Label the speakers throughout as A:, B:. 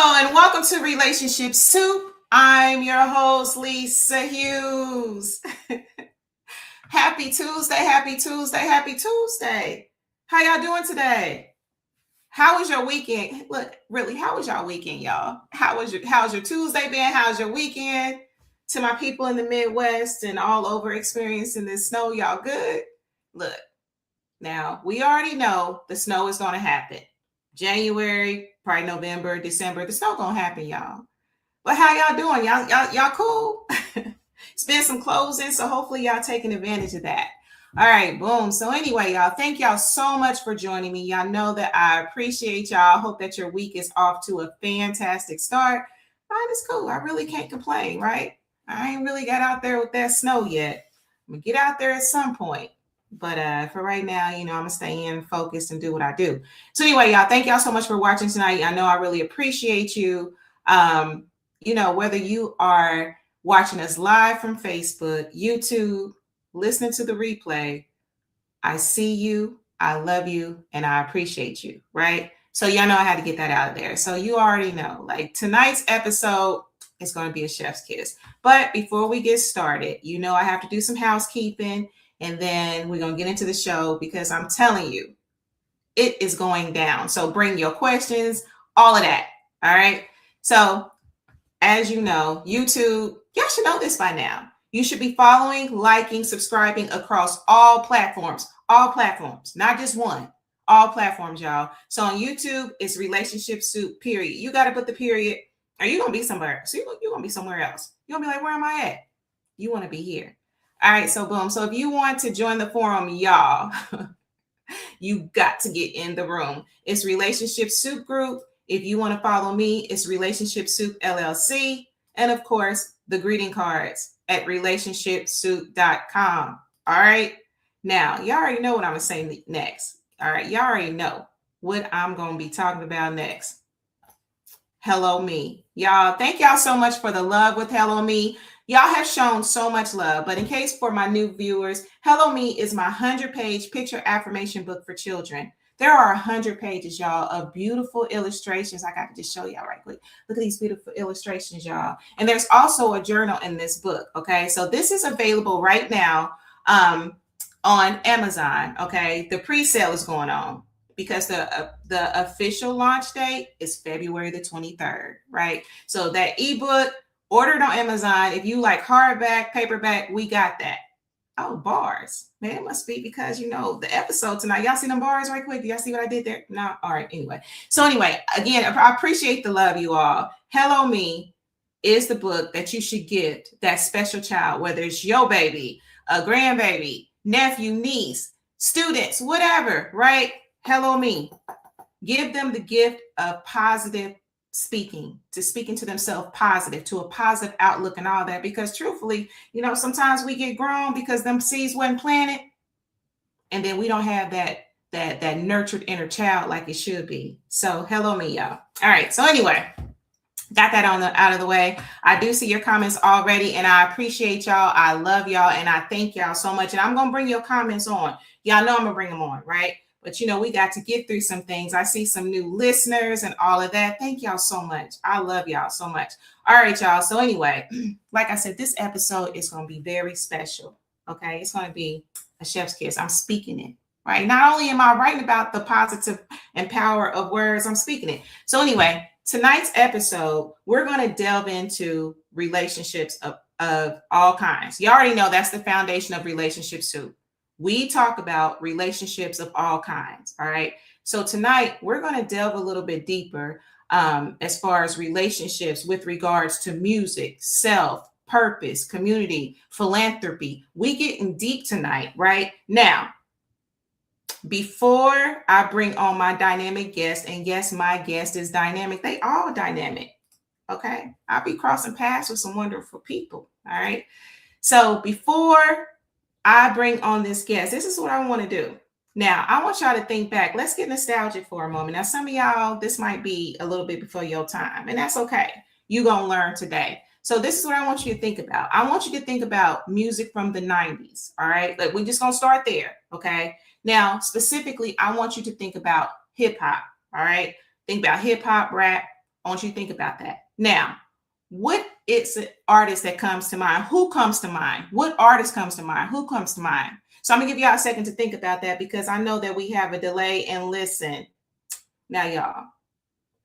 A: Hello and welcome to Relationship Soup. I'm your host, Lisa Hughes. Happy Tuesday, happy Tuesday, happy Tuesday. How y'all doing today? How was your weekend? Look, really, how was y'all weekend, y'all? How's your Tuesday been? How's your weekend? To my people in the Midwest and all over experiencing this snow, y'all good? Look, now we already know the snow is going to happen. January, probably November, December, the snow gonna happen, y'all. But how y'all doing? Y'all cool? It's been some closing, so hopefully y'all taking advantage of that. All right, boom. So anyway, y'all, thank y'all so much for joining me. Y'all know that I appreciate y'all. Hope that your week is off to a fantastic start. Mine is cool. I really can't complain, right? I ain't really got out there with that snow yet. I'm gonna get out there at some point. But for right now, I'm gonna stay in focused and do what I do. So anyway, y'all, thank y'all so much for watching tonight. I know I really appreciate you. Whether you are watching us live from Facebook, YouTube, listening to the replay, I see you, I love you, and I appreciate you, right? So y'all know I had to get that out of there. So you already know, like tonight's episode is going to be a chef's kiss. But before we get started, I have to do some housekeeping. And then we're going to get into the show because I'm telling you, it is going down. So bring your questions, all of that. All right. So as you know, YouTube, y'all should know this by now. You should be following, liking, subscribing across all platforms, not just one, all platforms, y'all. So on YouTube, it's Relationship Soup, period. You got to put the period, or you're going to be somewhere. So you're going to be somewhere else. You're going to be like, where am I at? You want to be here. All right, so boom. So if you want to join the forum, y'all, you got to get in the room. It's Relationship Soup Group. If you want to follow me, it's Relationship Soup LLC. And of course, the greeting cards at relationshipsoup.com. All right. Now, y'all already know what I'm going to say next. All right. Y'all already know what I'm going to be talking about next. Hello Me. Y'all, thank y'all so much for the love with Hello Me. Y'all have shown so much love, but in case for my new viewers, Hello Me is my 100-page picture affirmation book for children. There are 100 pages, y'all, of beautiful illustrations. I got to just show y'all right quick. Look at these beautiful illustrations, y'all. And there's also a journal in this book, okay? So this is available right now on Amazon, okay? The pre-sale is going on because the official launch date is February the 23rd, right? So that ebook, order it on Amazon. If you like hardback, paperback, we got that. Oh, bars. Man, it must be because, the episode tonight. Y'all see them bars right quick? Do y'all see what I did there? No? All right. Anyway. So anyway, again, I appreciate the love, you all. Hello Me is the book that you should get that special child, whether it's your baby, a grandbaby, nephew, niece, students, whatever, right? Hello Me. Give them the gift of positive speaking to themselves positive, to a positive outlook and all that, because truthfully, sometimes we get grown because them seeds weren't planted and then we don't have that nurtured inner child like it should be. So hello me, y'all. All right, so anyway, got that out of the way. I do see your comments already and I appreciate y'all. I love y'all and I thank y'all so much. And I'm gonna bring your comments on. Y'all know I'm gonna bring them on, right? But we got to get through some things. I see some new listeners and all of that. Thank y'all so much. I love y'all so much. All right, y'all. So anyway, like I said, this episode is going to be very special. Okay. It's going to be a chef's kiss. I'm speaking it, right? Not only am I writing about the positive and power of words, I'm speaking it. So anyway, tonight's episode, we're going to delve into relationships of all kinds. You already know that's the foundation of Relationship Soup. We talk about relationships of all kinds. All right. So tonight we're going to delve a little bit deeper as far as relationships with regards to music, self, purpose, community, philanthropy. We getting deep tonight, right? Now, before I bring on my dynamic guest, and yes, my guest is dynamic. They all dynamic. Okay. I'll be crossing paths with some wonderful people. All right. So before I bring on this guest, this is what I want to do. Now, I want y'all to think back. Let's get nostalgic for a moment. Now, some of y'all, this might be a little bit before your time, and that's okay. You're going to learn today. So this is what I want you to think about. I want you to think about music from the 90s, all right? Like, we're just going to start there, okay? Now, specifically, I want you to think about hip-hop, all right? Think about hip-hop, rap, I want you to think about that. Now, what is an artist that comes to mind? Who comes to mind? What artist comes to mind? Who comes to mind? So I'm gonna give y'all a second to think about that because I know that we have a delay. And listen, now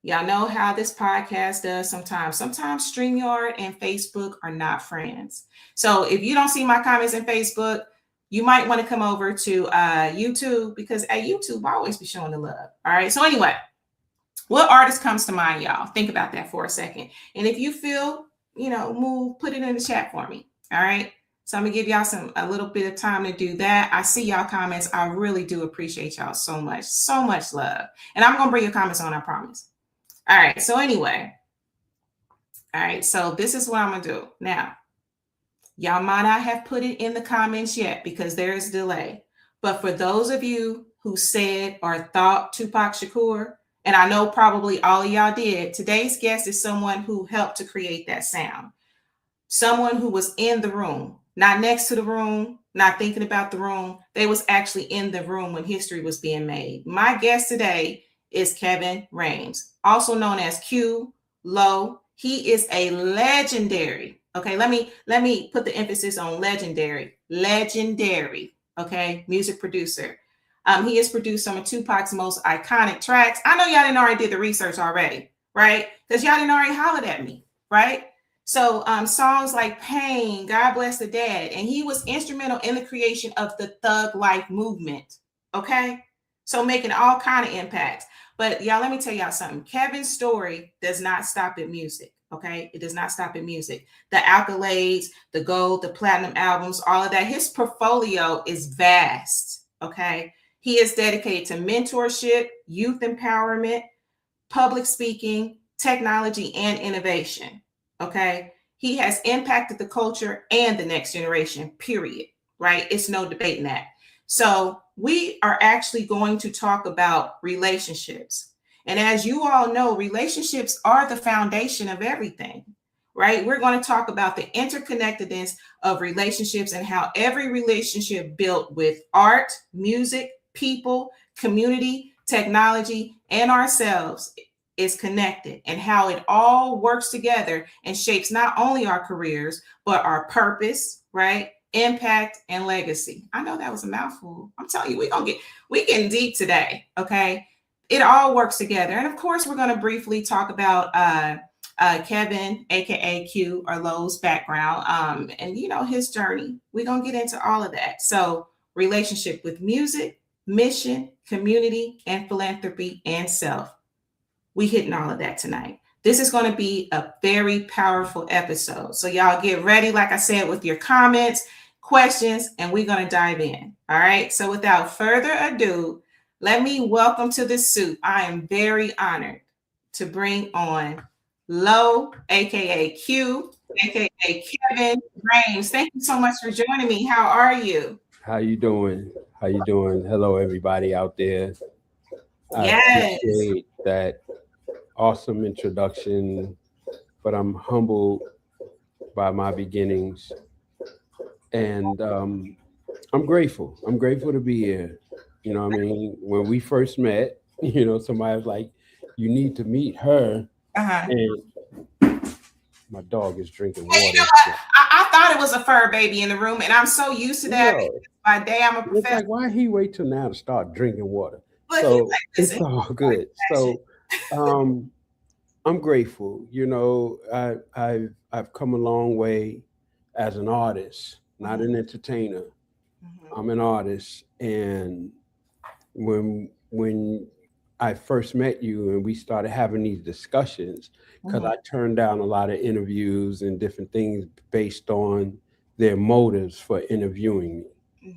A: y'all know how this podcast does sometimes. Sometimes StreamYard and Facebook are not friends. So if you don't see my comments in Facebook, you might want to come over to YouTube because at YouTube I always be showing the love. All right. So anyway, what artist comes to mind, y'all? Think about that for a second. And if you feel, move, put it in the chat for me. All right. So I'm gonna give y'all a little bit of time to do that. I see y'all comments. I really do appreciate y'all so much. So much love. And I'm gonna bring your comments on, I promise. All right. So anyway. All right. So this is what I'm gonna do. Now, y'all might not have put it in the comments yet because there is a delay. But for those of you who said or thought Tupac Shakur, and I know probably all of y'all did, today's guest is someone who helped to create that sound. Someone who was in the room, not next to the room, not thinking about the room. They was actually in the room when history was being made. My guest today is Kevin Rhames, also known as Q Low. He is a legendary. Okay, let me put the emphasis on legendary. Okay, music producer. He has produced some of Tupac's most iconic tracks. I know y'all didn't already did the research already, right? Because y'all didn't already hollered at me, right? So songs like Pain, God Bless the Dead, and he was instrumental in the creation of the Thug Life movement, okay? So making all kind of impacts. But y'all, let me tell y'all something. Kevin's story does not stop at music, okay? It does not stop at music. The accolades, the gold, the platinum albums, all of that. His portfolio is vast, okay? He is dedicated to mentorship, youth empowerment, public speaking, technology, and innovation. Okay. He has impacted the culture and the next generation, period. Right. It's no debating that. So we are actually going to talk about relationships. And as you all know, relationships are the foundation of everything. Right. We're going to talk about the interconnectedness of relationships and how every relationship built with art, music, people, community, technology, and ourselves is connected, and how it all works together and shapes not only our careers, but our purpose, right? Impact and legacy. I know that was a mouthful. I'm telling you, we getting deep today. Okay. It all works together. And of course, we're going to briefly talk about Kevin, aka Q or Low's background, and his journey. We're going to get into all of that. So relationship with music, mission, community, and philanthropy and self. We hitting all of that tonight. This is going to be a very powerful episode. So y'all get ready, like I said, with your comments, questions, and we're going to dive in. All right. So without further ado, let me welcome to the soup. I am very honored to bring on Low, aka Q, aka Kevin Rhames. Thank you so much for joining me. How are you?
B: How you doing? How you doing? Hello, everybody out there. I
A: Yes.
B: appreciate that awesome introduction, but I'm humbled by my beginnings, and I'm grateful. I'm grateful to be here. When we first met, somebody was like, "You need to meet her," and my dog is drinking water.
A: And you know what? I thought it was a fur baby in the room, and I'm so used to that. By day, I'm a professor.
B: It's like, why he wait till now to start drinking water?
A: But
B: So
A: like,
B: it's all good. So I'm grateful. I've come a long way as an artist, not an entertainer. I'm an artist, and when I first met you and we started having these discussions, because I turned down a lot of interviews and different things based on their motives for interviewing me.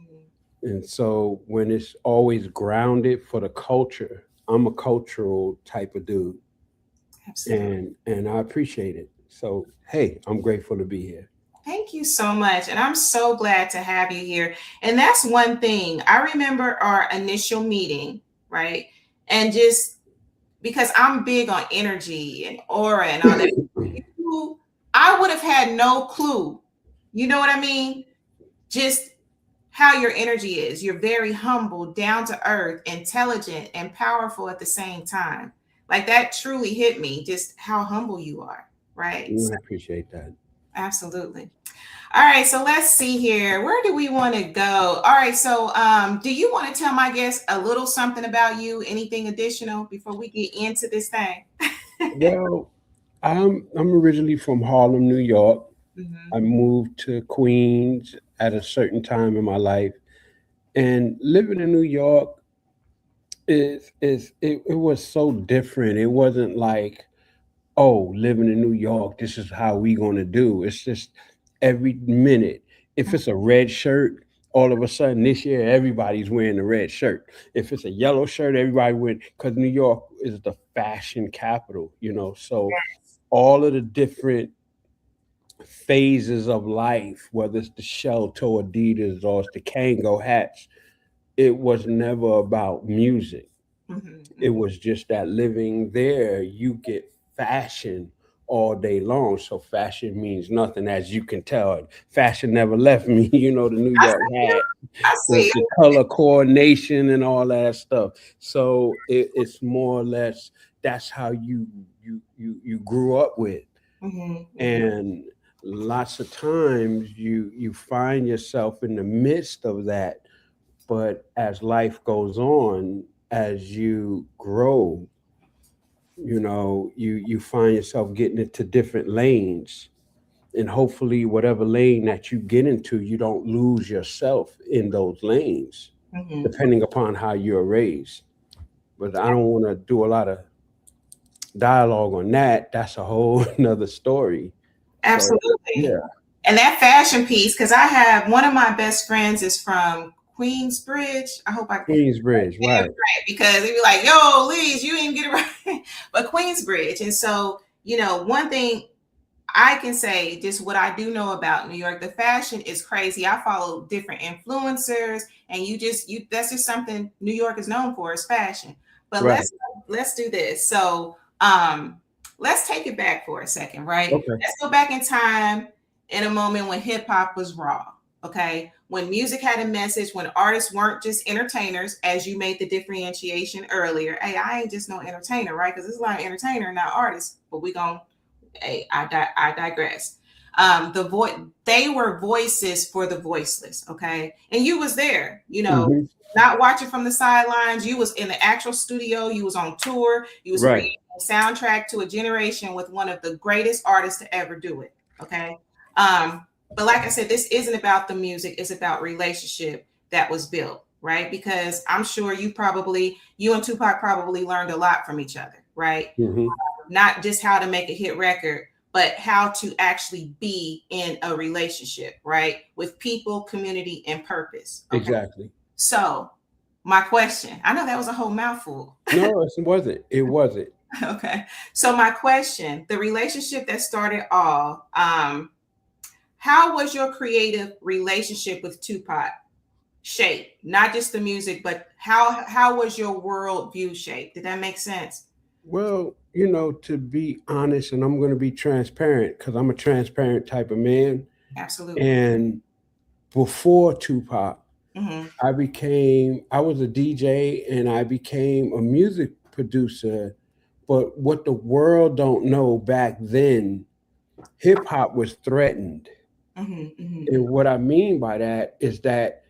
B: And so when it's always grounded for the culture, I'm a cultural type of dude. Absolutely. And I appreciate it. So, hey, I'm grateful to be here.
A: Thank you so much. And I'm so glad to have you here. And that's one thing. I remember our initial meeting, right? And just because I'm big on energy and aura and all that, I would have had no clue. You know what I mean? Just how your energy is. You're very humble, down to earth, intelligent, and powerful at the same time. Like that truly hit me, just how humble you are, right? So,
B: I appreciate that.
A: absolutely. All right, so let's see here. Where do we want to go? All right, so do you want to tell my guests a little something about you? Anything additional before we get into this thing?
B: Well, I'm originally from Harlem, New York.
A: Hmm.
B: I moved to Queens at a certain time in my life, and living in New York it was so different. It wasn't like, oh, living in New York, this is how we gonna do. It's just every minute. If it's a red shirt, all of a sudden this year everybody's wearing a red shirt. If it's a yellow shirt, everybody wearing, because New York is the fashion capital, So all of the different phases of life, whether it's the shell toe Adidas or it's the Kango hats, it was never about music. It
A: Hmm.
B: was just that living there, you get fashion all day long. So fashion means nothing, as you can tell. Fashion never left me, the New
A: I
B: York
A: see you.
B: hat,
A: I see
B: the
A: you.
B: color coordination and all that stuff. So it's more or less that's how you grew up with.
A: Hmm. Hmm.
B: And lots of times you find yourself in the midst of that, but as life goes on, as you grow, you find yourself getting into different lanes, and hopefully whatever lane that you get into, you don't lose yourself in those lanes,
A: Hmm.
B: depending upon how you're raised. But I don't want to do a lot of dialogue on that. That's a whole nother story. So
A: Absolutely.
B: yeah.
A: And that fashion piece, because I have one of my best friends is from Queensbridge. I hope I get
B: Queensbridge,
A: it
B: right.
A: right because they be like, "Yo, Liz, you didn't get it right," but Queensbridge. And so, one thing I can say, just what I do know about New York, the fashion is crazy. I follow different influencers, and you that's just something New York is known for is fashion. But
B: Right.
A: let's do this. So let's take it back for a second, right?
B: Okay.
A: Let's go back in time in a moment when hip hop was raw. Okay. When music had a message, when artists weren't just entertainers, as you made the differentiation earlier. Hey, I ain't just no entertainer, right? Because there's a lot of entertainer, not artists, but we gonna hey, I digress. They were voices for the voiceless, okay? And you was there,
B: Hmm.
A: not watching from the sidelines. You was in the actual studio. You was on tour. You was
B: Right.
A: creating a soundtrack to a generation with one of the greatest artists to ever do it, okay? But like I said, this isn't about the music. It's about relationship that was built, right? Because I'm sure you and Tupac probably learned a lot from each other, right?
B: Hmm.
A: Not just how to make a hit record, but how to actually be in a relationship, right? With people, community, and purpose. Okay.
B: Exactly.
A: So, my question, I know that was a whole mouthful.
B: No, it wasn't. It wasn't.
A: Okay. So, my question, the relationship that started all, how was your creative relationship with Tupac shaped? Not just the music, but how was your worldview shaped? Did that make sense?
B: Well, to be honest, and I'm going to be transparent because I'm a transparent type of man.
A: Absolutely.
B: And before Tupac,
A: Hmm.
B: I was a DJ and I became a music producer. But what the world don't know back then, hip hop was threatened.
A: Hmm. Hmm.
B: And what I mean by that is that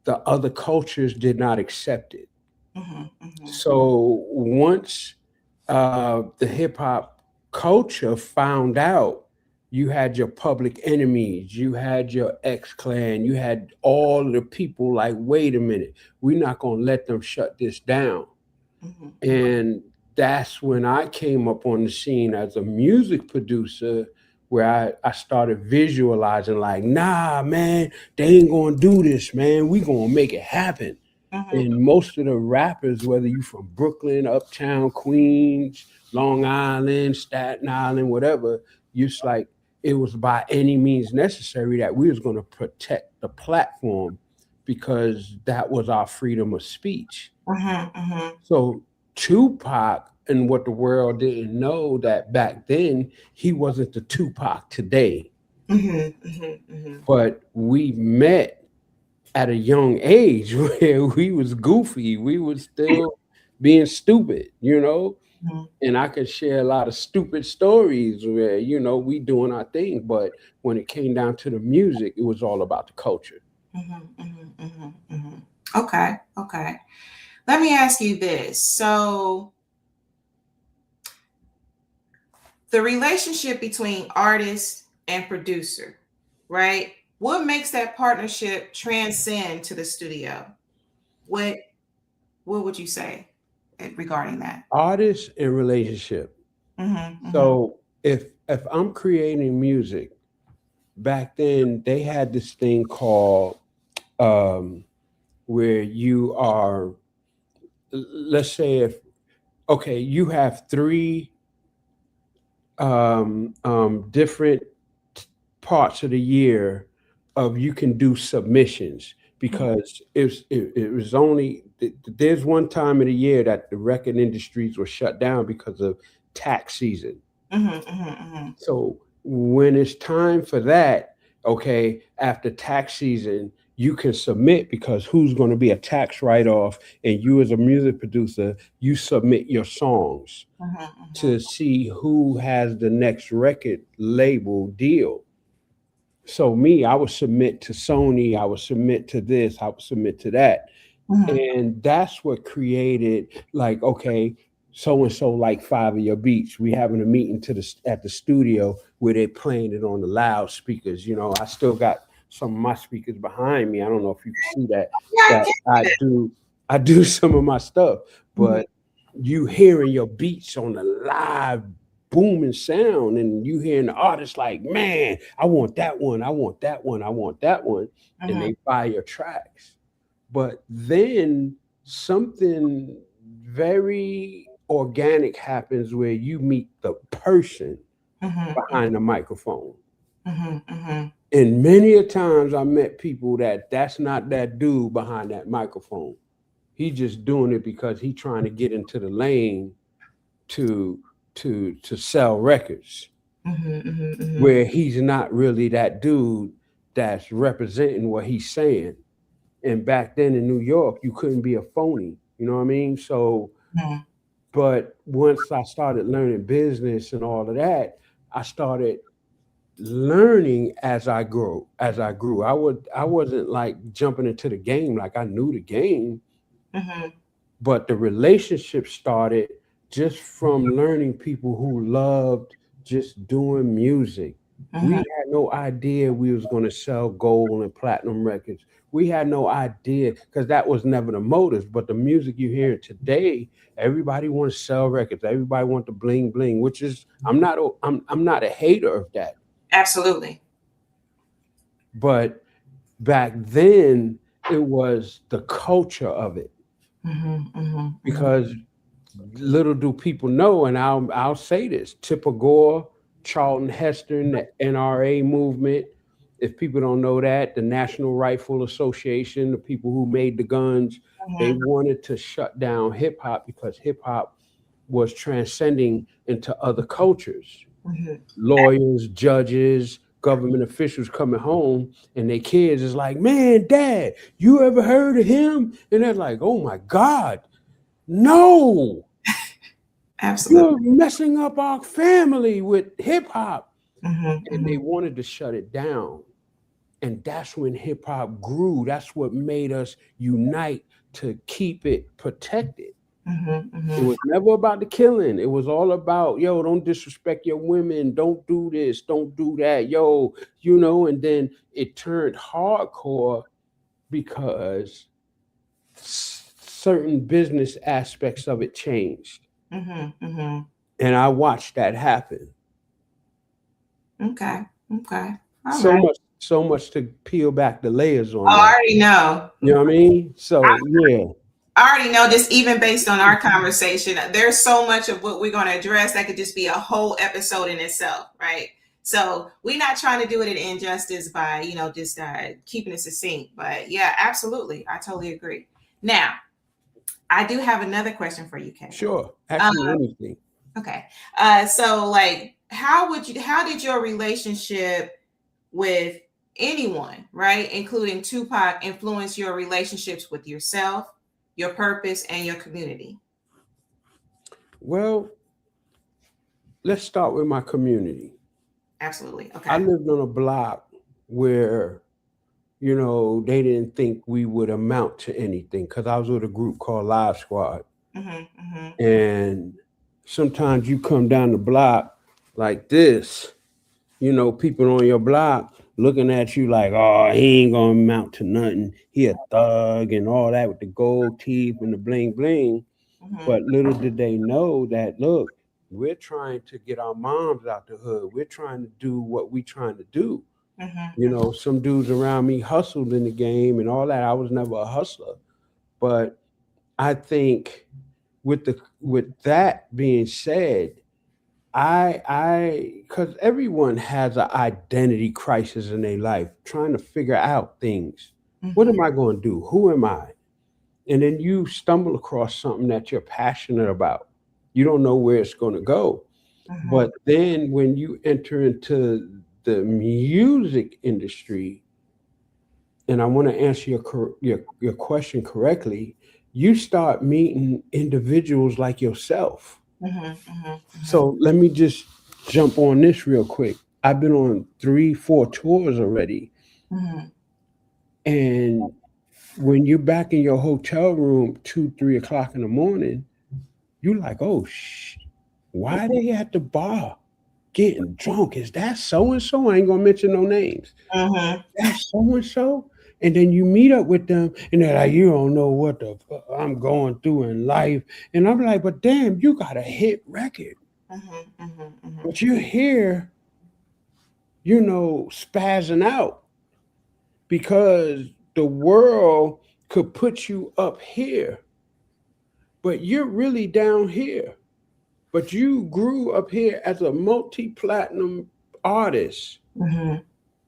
B: the other cultures did not accept it.
A: Hmm. Hmm.
B: So once the hip hop culture found out, you had your public enemies, you had your X Clan, you had all the people like, wait a minute, we're not going to let them shut this down.
A: Hmm.
B: And that's when I came up on the scene as a music producer, where I started visualizing, like, nah, man, they ain't going to do this, man. We going to make it happen.
A: Hmm.
B: And most of the rappers, whether you from Brooklyn, Uptown, Queens, Long Island, Staten Island, whatever, it's like it was by any means necessary that we was going to protect the platform because that was our freedom of speech.
A: Hmm. Hmm.
B: So Tupac, and what the world didn't know, that back then he wasn't the Tupac today,
A: Hmm. Hmm. Hmm.
B: but we met at a young age where we was goofy, we was still being stupid, And I could share a lot of stupid stories where, we doing our thing. But when it came down to the music, it was all about the culture.
A: Okay. Okay. Let me ask you this. So, the relationship between artist and producer, right? What makes that partnership transcend to the studio? What what would you say regarding that?
B: Artist and relationship.
A: Mm-hmm.
B: So if I'm creating music, back then they had this thing called um, where you are, let's say, if okay, you have three different parts of the year of you can do submissions, because it was only there's one time of the year that the record industries were shut down because of tax season. So when it's time for that, okay, after tax season, you can submit, because who's going to be a tax write-off, and you as a music producer, you submit your songs to see who has the next record label deal. So me, I would submit to Sony, I would submit to this, I would submit to that. And that's what created, like, okay, so and so like five of your beats. We having a meeting at the studio where they're playing it on the loudspeakers. I still got some of my speakers behind me. I don't know if you can see that.
A: Yeah, I
B: That I do some of my stuff,
A: get
B: but you hearing your beats on the live booming sound, and you hearing the artist like, man, I want that one, I want that one, I want that one, and they buy your tracks. But then something very organic happens where you meet the person behind the microphone. And many a times I met people that's not that dude behind that microphone. He just doing it because he trying to get into the lane to to sell records, where he's not really that dude that's representing what he's saying. And back then in New York, you couldn't be a phony. You know what I mean? So, but once I started learning business and all of that, I started learning as I grew. I wasn't like jumping into the game like I knew the game, but the relationship started just from learning people who loved just doing music. We had no idea we was going to sell gold and platinum records. We had no idea, because that was never the motive. But the music you hear today, everybody wants to sell records. Everybody want the bling bling, which is, I'm not a hater of that.
A: Absolutely.
B: But back then it was the culture of it, because little do people know, and I'll say this: Tipper Gore, Charlton Heston, the NRA movement. If people don't know that, the National Rifle Association, the people who made the guns, they wanted to shut down hip hop because hip hop was transcending into other cultures. Lawyers, judges, government officials coming home, and their kids is like, "Man, Dad, you ever heard of him?" And they're like, "Oh my God, no!
A: Absolutely.
B: You're messing up our family with hip hop." And they wanted to shut it down. And that's when hip hop grew. That's what made us unite to keep it protected. It was never about the killing. It was all about, yo, don't disrespect your women. Don't do this. Don't do that. Yo, and then it turned hardcore because certain business aspects of it changed. And I watched that happen.
A: Okay. Okay. All
B: So
A: right.
B: much, so much to peel back the layers
A: Oh,
B: on
A: I
B: that.
A: already know.
B: You know what I mean? So yeah,
A: I already know this, even based on our conversation. There's so much of what we're going to address that could just be a whole episode in itself, right? So we're not trying to do it an injustice by, just keeping it succinct. But yeah, absolutely. I totally agree. Now, I do have another question for you, Kevin.
B: sure. Ask me anything.
A: Okay. So like, how did your relationship with anyone, right, including Tupac, influence your relationships with yourself, your purpose, and your community?
B: Well, let's start with my community.
A: Absolutely.
B: I
A: Okay.
B: lived on a block where, they didn't think we would amount to anything because I was with a group called Live Squad.
A: Mhm. Mhm.
B: And sometimes you come down the block like this, people on your block looking at you like, oh, he ain't gonna amount to nothing. He a thug and all that with the gold teeth and the bling bling.
A: Mhm.
B: But little did they know that, look, we're trying to get our moms out the hood. We're trying to do what we're trying to do.
A: Mhm.
B: Some dudes around me hustled in the game and all that. I was never a hustler. But I think with that being said, because everyone has an identity crisis in their life, trying to figure out things. What
A: Mhm.
B: am I going to do? Who am I? And then you stumble across something that you're passionate about. You don't know where it's going to go.
A: Mhm.
B: But then when you enter into the music industry, and I want to answer your question correctly, you start meeting individuals like yourself.
A: Mhm. Mhm. Mhm.
B: So let me just jump on this real quick. I've been on 3, 4 tours already.
A: Mhm.
B: And when you're back in your hotel room 2, 3 o'clock in the morning, you're like, oh, why they at the bar getting drunk? Is that so and so? I ain't gonna mention no names.
A: Mhm.
B: That's so and so. And then you meet up with them and they're like, you don't know what the fuck I'm going through in life. And I'm like, but damn, you got a hit record.
A: Mhm. Mhm. Mhm.
B: But you're here, spazzing out because the world could put you up here, but you're really down here. But you grew up here as a multi platinum artist.
A: Mhm.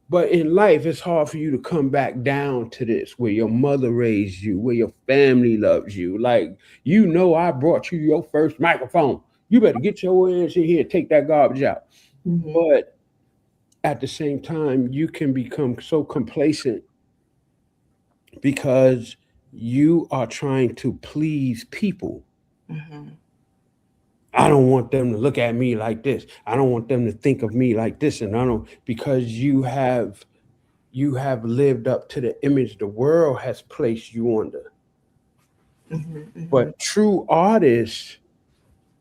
B: But in life, it's hard for you to come back down to this where your mother raised you, where your family loves you. Like, I brought you your first microphone. You better get your ass in here and take that garbage out.
A: Mhm.
B: But at the same time, you can become so complacent because you are trying to please people.
A: Mhm.
B: I don't want them to look at me like this. I don't want them to think of me like this. And I don't, because you have lived up to the image the world has placed you under.
A: Mhm. Mhm.
B: But true artists,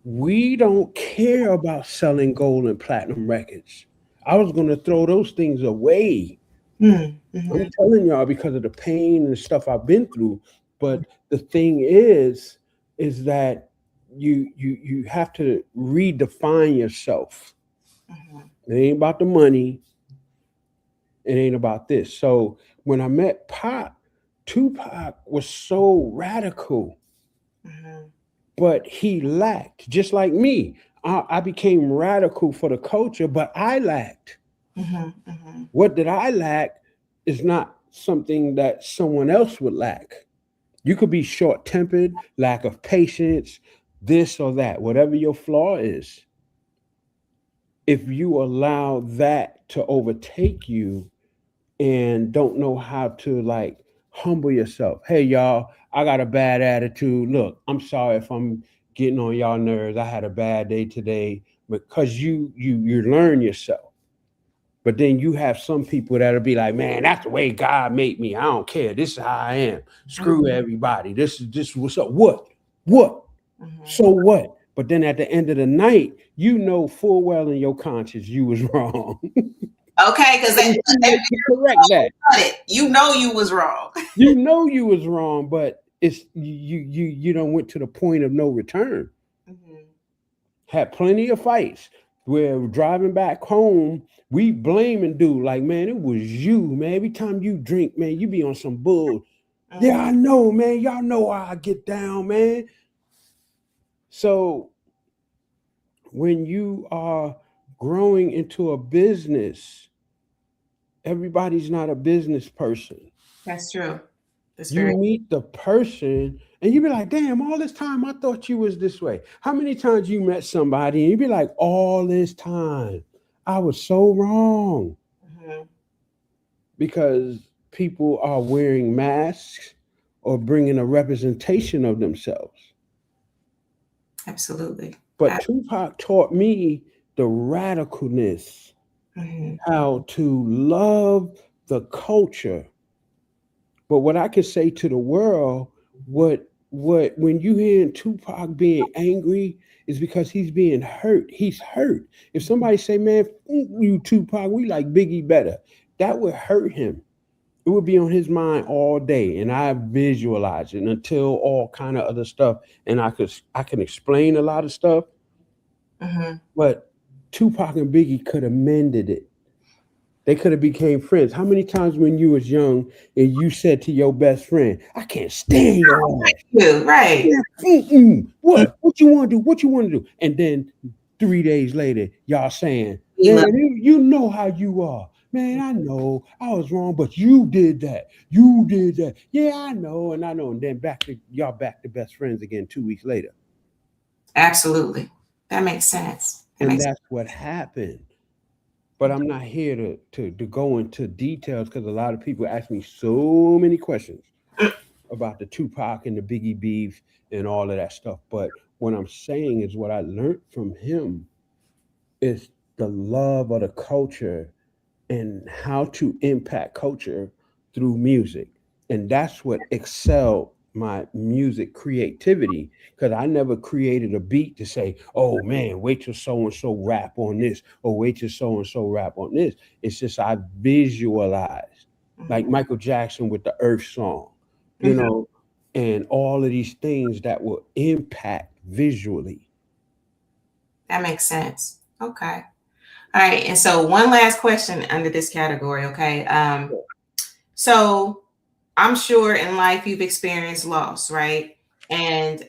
B: we don't care about selling gold and platinum records. I was going to throw those things away.
A: Mhm.
B: I'm
A: Mhm.
B: telling y'all because of the pain and stuff I've been through. But the thing is that you have to redefine yourself.
A: Mhm.
B: It ain't about the money. It ain't about this. So when I met Pop, Tupac was so radical,
A: Mhm.
B: but he lacked, just like me. I became radical for the culture, but I lacked.
A: Mhm. Mhm.
B: What did I lack is not something that someone else would lack. You could be short tempered, lack of patience, this or that, whatever your flaw is. If you allow that to overtake you, and don't know how to like humble yourself. Hey y'all, I got a bad attitude. Look, I'm sorry if I'm getting on y'all nerves. I had a bad day today because you learn yourself. But then you have some people that'll be like, man, that's the way God made me. I don't care. This is how I am. Screw
A: Mhm.
B: everybody. This is what's up. What? What?
A: Mhm.
B: So what? But then at the end of the night, you know full well in your conscience you was wrong.
A: Okay, because
B: And too late to correct that.
A: you know you was wrong.
B: You know you was wrong, but it's you don't went to the point of no return.
A: Mhm.
B: Had plenty of fights where driving back home, we blaming dude like, man, it was you, man. Every time you drink, man, you be on some bull.
A: Mhm.
B: Yeah, I know, man. Y'all know how I get down, man. So when you are growing into a business, everybody's not a business person.
A: That's true. That's
B: You
A: very.
B: meet the person and you be like, damn, all this time I thought you was this way. How many times you met somebody and you be like, all this time I was so wrong
A: Mhm.
B: because people are wearing masks or bringing a representation of themselves.
A: Absolutely.
B: But Tupac taught me the radicalness,
A: Mm-hmm.
B: how to love the culture. But what I can say to the world, what when you hear Tupac being angry is because he's being hurt. He's hurt. If somebody say, "Man, you Tupac, we like Biggie better," that would hurt him. It would be on his mind all day, and I visualize it until all kind of other stuff, and I can explain a lot of stuff,
A: Mm-hmm.
B: but Tupac and Biggie could have mended it. They could have became friends. How many times when you was young and you said to your best friend, "I can't stand your ass.
A: You right.
B: What? What you want to do? What you want to do?" And then 3 days later, y'all saying,
A: We
B: "Man,
A: love.
B: you know how you are. Man, I know I was wrong, but you did that. You did that. Yeah, I know, and I know." And then back to best friends again 2 weeks later.
A: Absolutely. That makes sense. That
B: And
A: makes.
B: that's what happened. But I'm not here to go into details because a lot of people ask me so many questions about the Tupac and the Biggie beef and all of that stuff. But what I'm saying is what I learned from him is the love of the culture and how to impact culture through music. And that's what excelled my music creativity because I never created a beat to say, "Oh man, wait till so and so rap on this," or "Wait till so and so rap on this." It's just I visualized, like
A: Mhm.
B: Michael Jackson with the Earth song, you
A: Mhm.
B: know, and all of these things that will impact visually.
A: That makes sense. Okay. All right. And so one last question under this category. Okay. So I'm sure in life you've experienced loss, right? And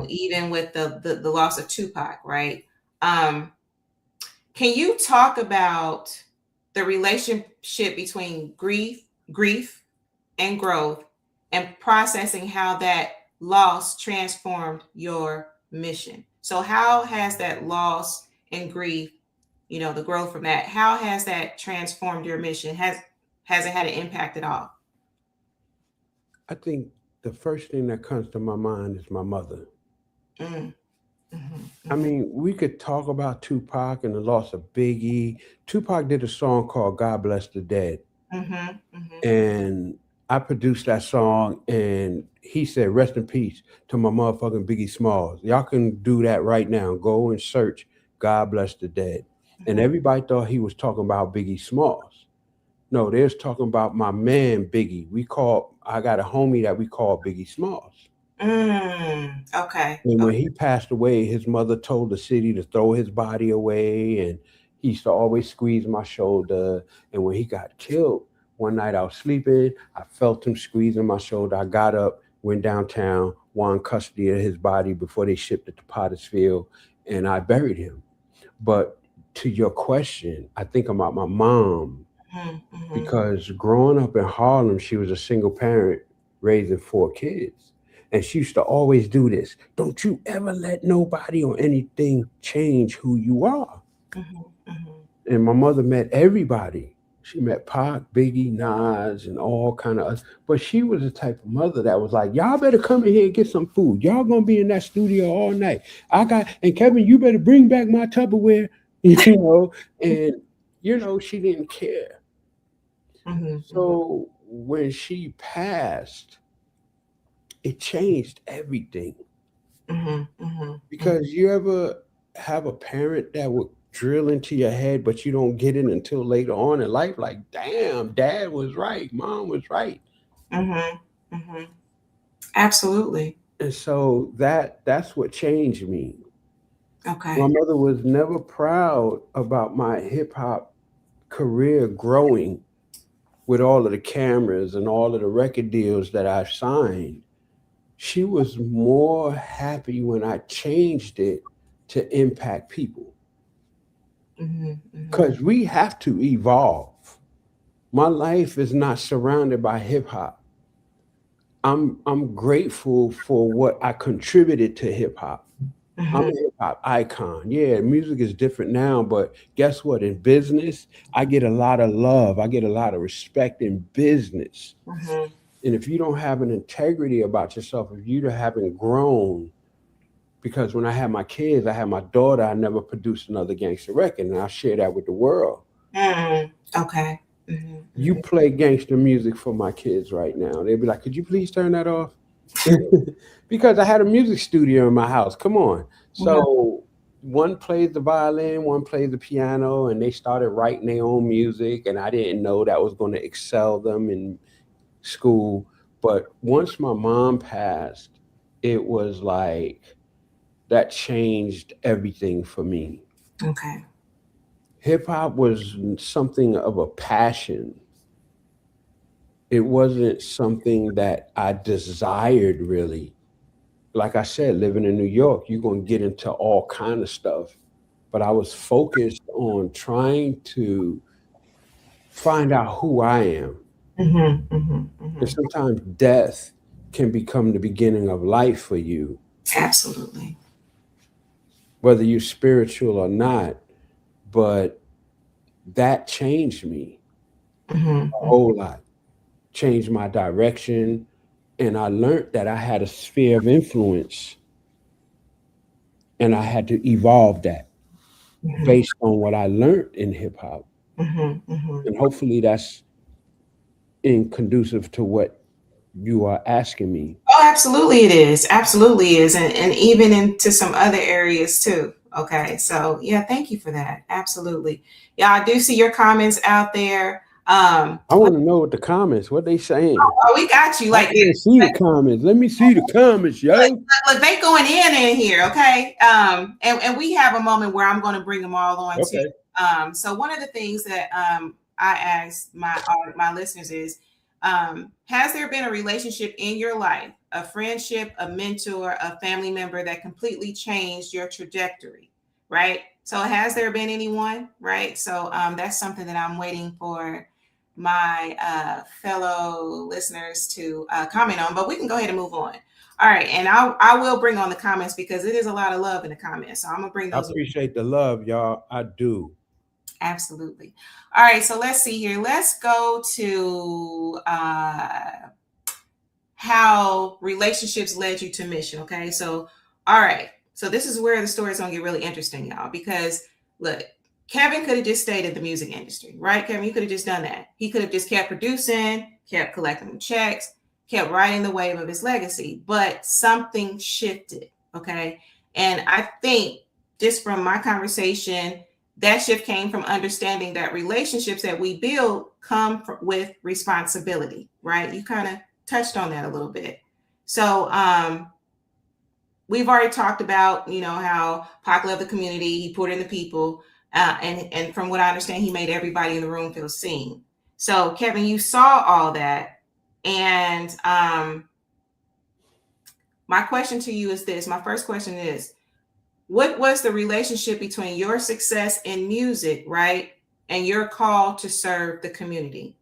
A: even with the loss of Tupac, right? Um, can you talk about the relationship between grief and growth and processing how that loss transformed your mission? So how has that loss and grief, the growth from that, how has that transformed your mission? Has it had an impact at all?
B: I think the first thing that comes to my mind is my mother.
A: Mm, mhm,
B: I
A: mhm,
B: mean, we could talk about Tupac and the loss of Biggie. Tupac did a song called "God Bless the Dead,"
A: mhm, mhm,
B: and I produced that song. And he said, "Rest in peace to my motherfucking Biggie Smalls." Y'all can do that right now. Go and search "God Bless the Dead," and
A: mhm.
B: everybody thought he was talking about Biggie Smalls. No, they're talking about my man Biggie. I got a homie that we call Biggie Smalls.
A: Okay.
B: And
A: Okay.
B: when he passed away, his mother told the city to throw his body away. And he used to always squeeze my shoulder. And when he got killed, one night I was sleeping, I felt him squeezing my shoulder. I got up, went downtown, won custody of his body before they shipped it to Pottersfield, and I buried him. But to your question, I think about my mom
A: Mhm, mhm,
B: because growing up in Harlem, she was a single parent raising 4 kids. And she used to always do this. Don't you ever let nobody or anything change who you are.
A: mhm, mhm,
B: And my mother met everybody. She met Pac, Biggie, Nas, and all kind of. But she was the type of mother that was like, "Y'all better come in here and get some food. Y'all gonna be in that studio all night. And Kevin, you better bring back my Tupperware." You know, and she didn't care.
A: mhm, mhm,
B: So when she passed, it changed everything.
A: mhm, mhm, mhm,
B: Because you ever have a parent that would drill into your head, but you don't get it until later on in life, like, damn, dad was right, mom was right.
A: mhm, mhm. Absolutely.
B: And so that's what changed me. My
A: Okay.
B: mother was never proud about my hip hop career growing with all of the cameras and all of the record deals that I signed. She was more happy when I changed it to impact people
A: Mhm, mhm,
B: because we have to evolve. My life is not surrounded by hip hop. I'm grateful for what I contributed to hip hop. I'm
A: mhm,
B: a hip hop icon. Yeah, music is different now, but guess what? In business, I get a lot of love. I get a lot of respect in business.
A: mhm,
B: And if you don't have an integrity about yourself, if you haven't grown, because when I had my kids, I had my daughter, I never produced another gangster record, and I'll share that with the world.
A: Okay.
B: You play gangster music for my kids right now. They'd be like, could you please turn that off? Because I had a music studio in my house. Come on. So one plays the violin, one plays the piano, and they started writing their own music. And I didn't know that was going to excel them in school. But once my mom passed, it was like that changed everything for me.
A: Okay.
B: Hip hop was something of a passion. It wasn't something that I desired really. Like I said, living in New York, you're going to get into all kind of stuff. But I was focused on trying to find out who I am. And sometimes death can become the beginning of life for you,
A: Absolutely.
B: whether you're spiritual or not. But that changed me a whole lot, changed my direction. And I learned that I had a sphere of influence and I had to evolve that based on what I learned in hip hop. And hopefully that's in conducive to what you are asking me.
A: Oh, absolutely it is. Absolutely is. And even into some other areas too. Okay. So yeah, thank you for that. Absolutely. Yeah, I do see your comments out there.
B: I want to know what the comments, what they saying.
A: Oh, we got you.
B: I
A: Like,
B: can't see the comments. Let me see the comments,
A: look,
B: yo.
A: look, they going in here, okay? And we have a moment where I'm going to bring them all on too.
B: Okay.
A: So one of the things that I asked my listeners is, has there been a relationship in your life, a friendship, a mentor, a family member that completely changed your trajectory, right? So has there been anyone, right? So that's something that I'm waiting for my fellow listeners to comment on, but we can go ahead and move on. All right, and I will bring on the comments because it is a lot of love in the comments. So I'm gonna bring
B: I
A: those.
B: appreciate the love, y'all. I do.
A: Absolutely. All right, so let's see here. Let's go to how relationships led you to mission. Okay, so all right, so this is where the story is gonna get really interesting, y'all. Because look, Kevin could have just stayed in the music industry, right? Kevin, you could have just done that. He could have just kept producing, kept collecting checks, kept riding the wave of his legacy. But something shifted, okay? And I think just from my conversation, that shift came from understanding that relationships that we build come with responsibility, right? You kind of touched on that a little bit. So we've already talked about, how Pac loved the community, he poured in the people, and from what I understand, he made everybody in the room feel seen. So Kevin, you saw all that, and my question to you is this. My first question is, what was the relationship between your success in music, right, and your call to serve the community?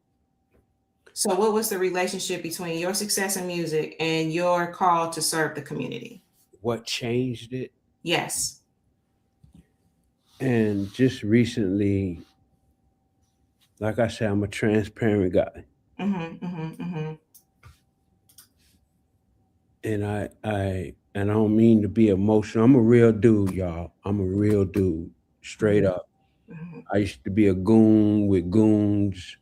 A: So what was the relationship between your success in music and your call to serve the community?
B: What changed it?
A: Yes.
B: And just recently, like I said, I'm a transparent guy. And I don't mean to be emotional. I'm a real dude, y'all. I'm a real dude, straight up. I used to be a goon with goons.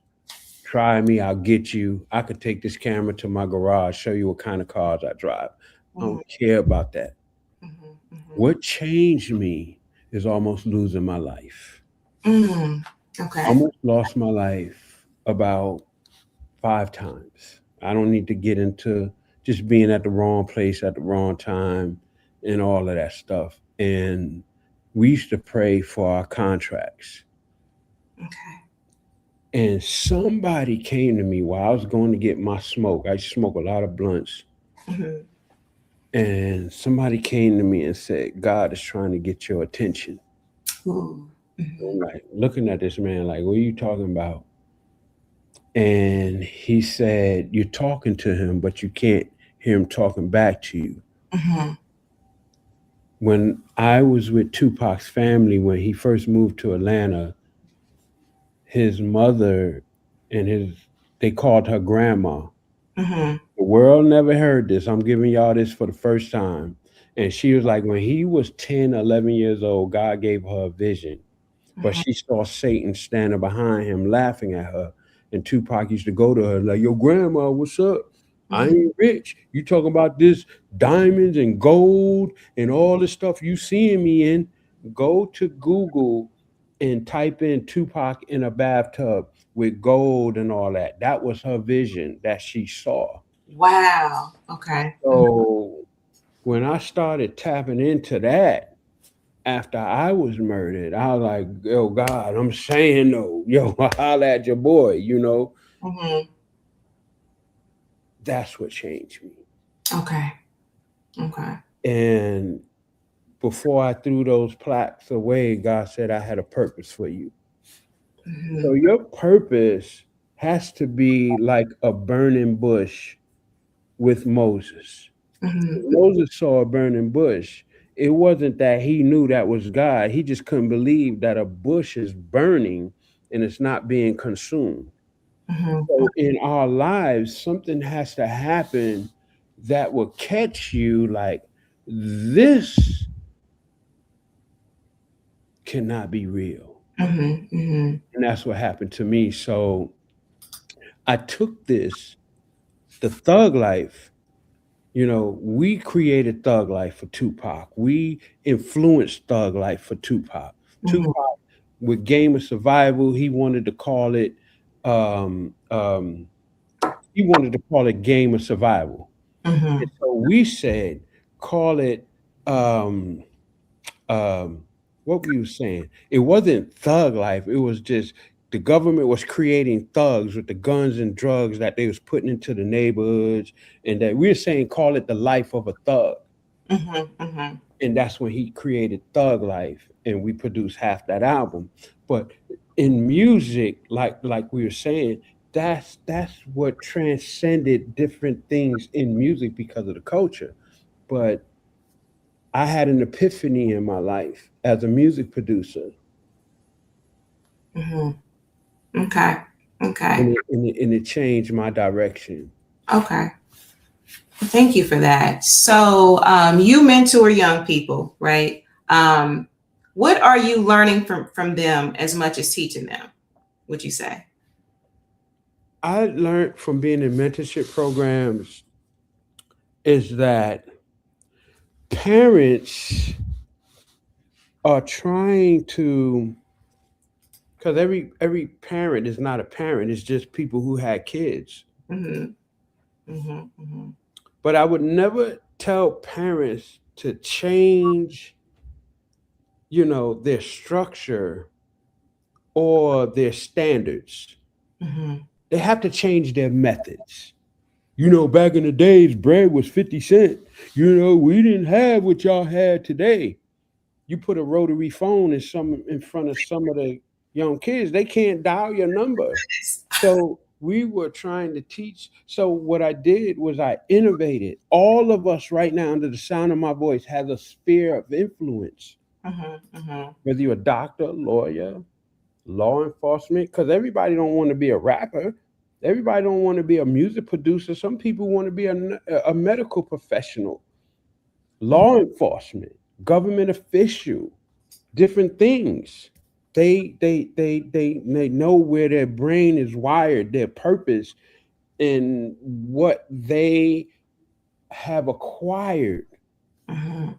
B: Try me, I'll get you. I could take this camera to my garage, show you what kind of cars I drive. I don't care about that. What changed me is almost losing my life.
A: Okay.
B: Almost lost my life about 5 times. I don't need to get into just being at the wrong place at the wrong time and all of that stuff. And we used to pray for our contracts.
A: Okay.
B: And somebody came to me while I was going to get my smoke. I smoke a lot of blunts. And somebody came to me and said, God is trying to get your attention.
A: Ooh.
B: I'm like looking at this man like, what are you talking about? And he said, you're talking to him, but you can't hear him talking back to you. When I was with Tupac's family, when he first moved to Atlanta, his mother and they called her grandma. The world never heard this. I'm giving y'all this for the first time. And she was like, when he was 10, 11 years old, God gave her a vision. But
A: Mhm.
B: she saw Satan standing behind him, laughing at her. And Tupac used to go to her like, "Yo, grandma, what's up? I
A: Mhm.
B: ain't rich. You talking about this diamonds and gold and all this stuff you seeing me in? Go to Google and type in Tupac in a bathtub with gold and all that. That was her vision that she saw.
A: Wow. Okay.
B: So when I started tapping into that, after I was murdered, I was like, yo, God, I'm saying no. Yo, holla at your boy,
A: Mhm.
B: That's what changed me.
A: Okay. Okay.
B: And before I threw those plaques away, God said I had a purpose for you. So
A: Mhm.
B: your purpose has to be like a burning bush with Moses.
A: Mhm.
B: Moses saw a burning bush. It wasn't that he knew that was God. He just couldn't believe that a bush is burning and it's not being consumed.
A: Mhm.
B: So in our lives, something has to happen that will catch you like, this cannot be real.
A: Mhm. Mhm.
B: And that's what happened to me. So I took the thug life. We created thug life for Tupac. We influenced thug life for Tupac.
A: Mhm.
B: Tupac, with Game of Survival, um, um, he wanted to call it Game of Survival. And
A: Mhm.
B: so we said, call it, um, um, what we were saying. It wasn't thug life. It was just the government was creating thugs with the guns and drugs that they was putting into the neighborhoods, and that we were saying, call it the life of a thug.
A: Mhm. Mhm.
B: And that's when he created Thug Life, and we produced half that album. But in music, like we were saying, that's what transcended different things in music because of the culture. But I had an epiphany in my life as a music producer,
A: Mhm. Okay. Okay.
B: and it changed my direction.
A: Okay. Thank you for that. So, you mentor young people, right? What are you learning from them as much as teaching them? Would you say?
B: I learned from being in mentorship programs is that parents are trying to, because every parent is not a parent, it's just people who had kids.
A: Mm-hmm. Mm-hmm. Mm-hmm.
B: But I would never tell parents to change, their structure or their standards.
A: Mm-hmm.
B: They have to change their methods. Back in the days, bread was 50 cents. We didn't have what y'all had today. You put a rotary phone in front of some of the young kids, they can't dial your number. So we were trying to teach. So what I did was I innovated. All of us right now, under the sound of my voice, has a sphere of influence.
A: Mm-hmm. Mm-hmm.
B: Whether you're a doctor, lawyer, law enforcement, because everybody don't want to be a rapper. Everybody don't want to be a music producer. Some people want to be a medical professional, law enforcement, government official, different things. They know where their brain is wired, their purpose, and what they have acquired.
A: Mm-hmm.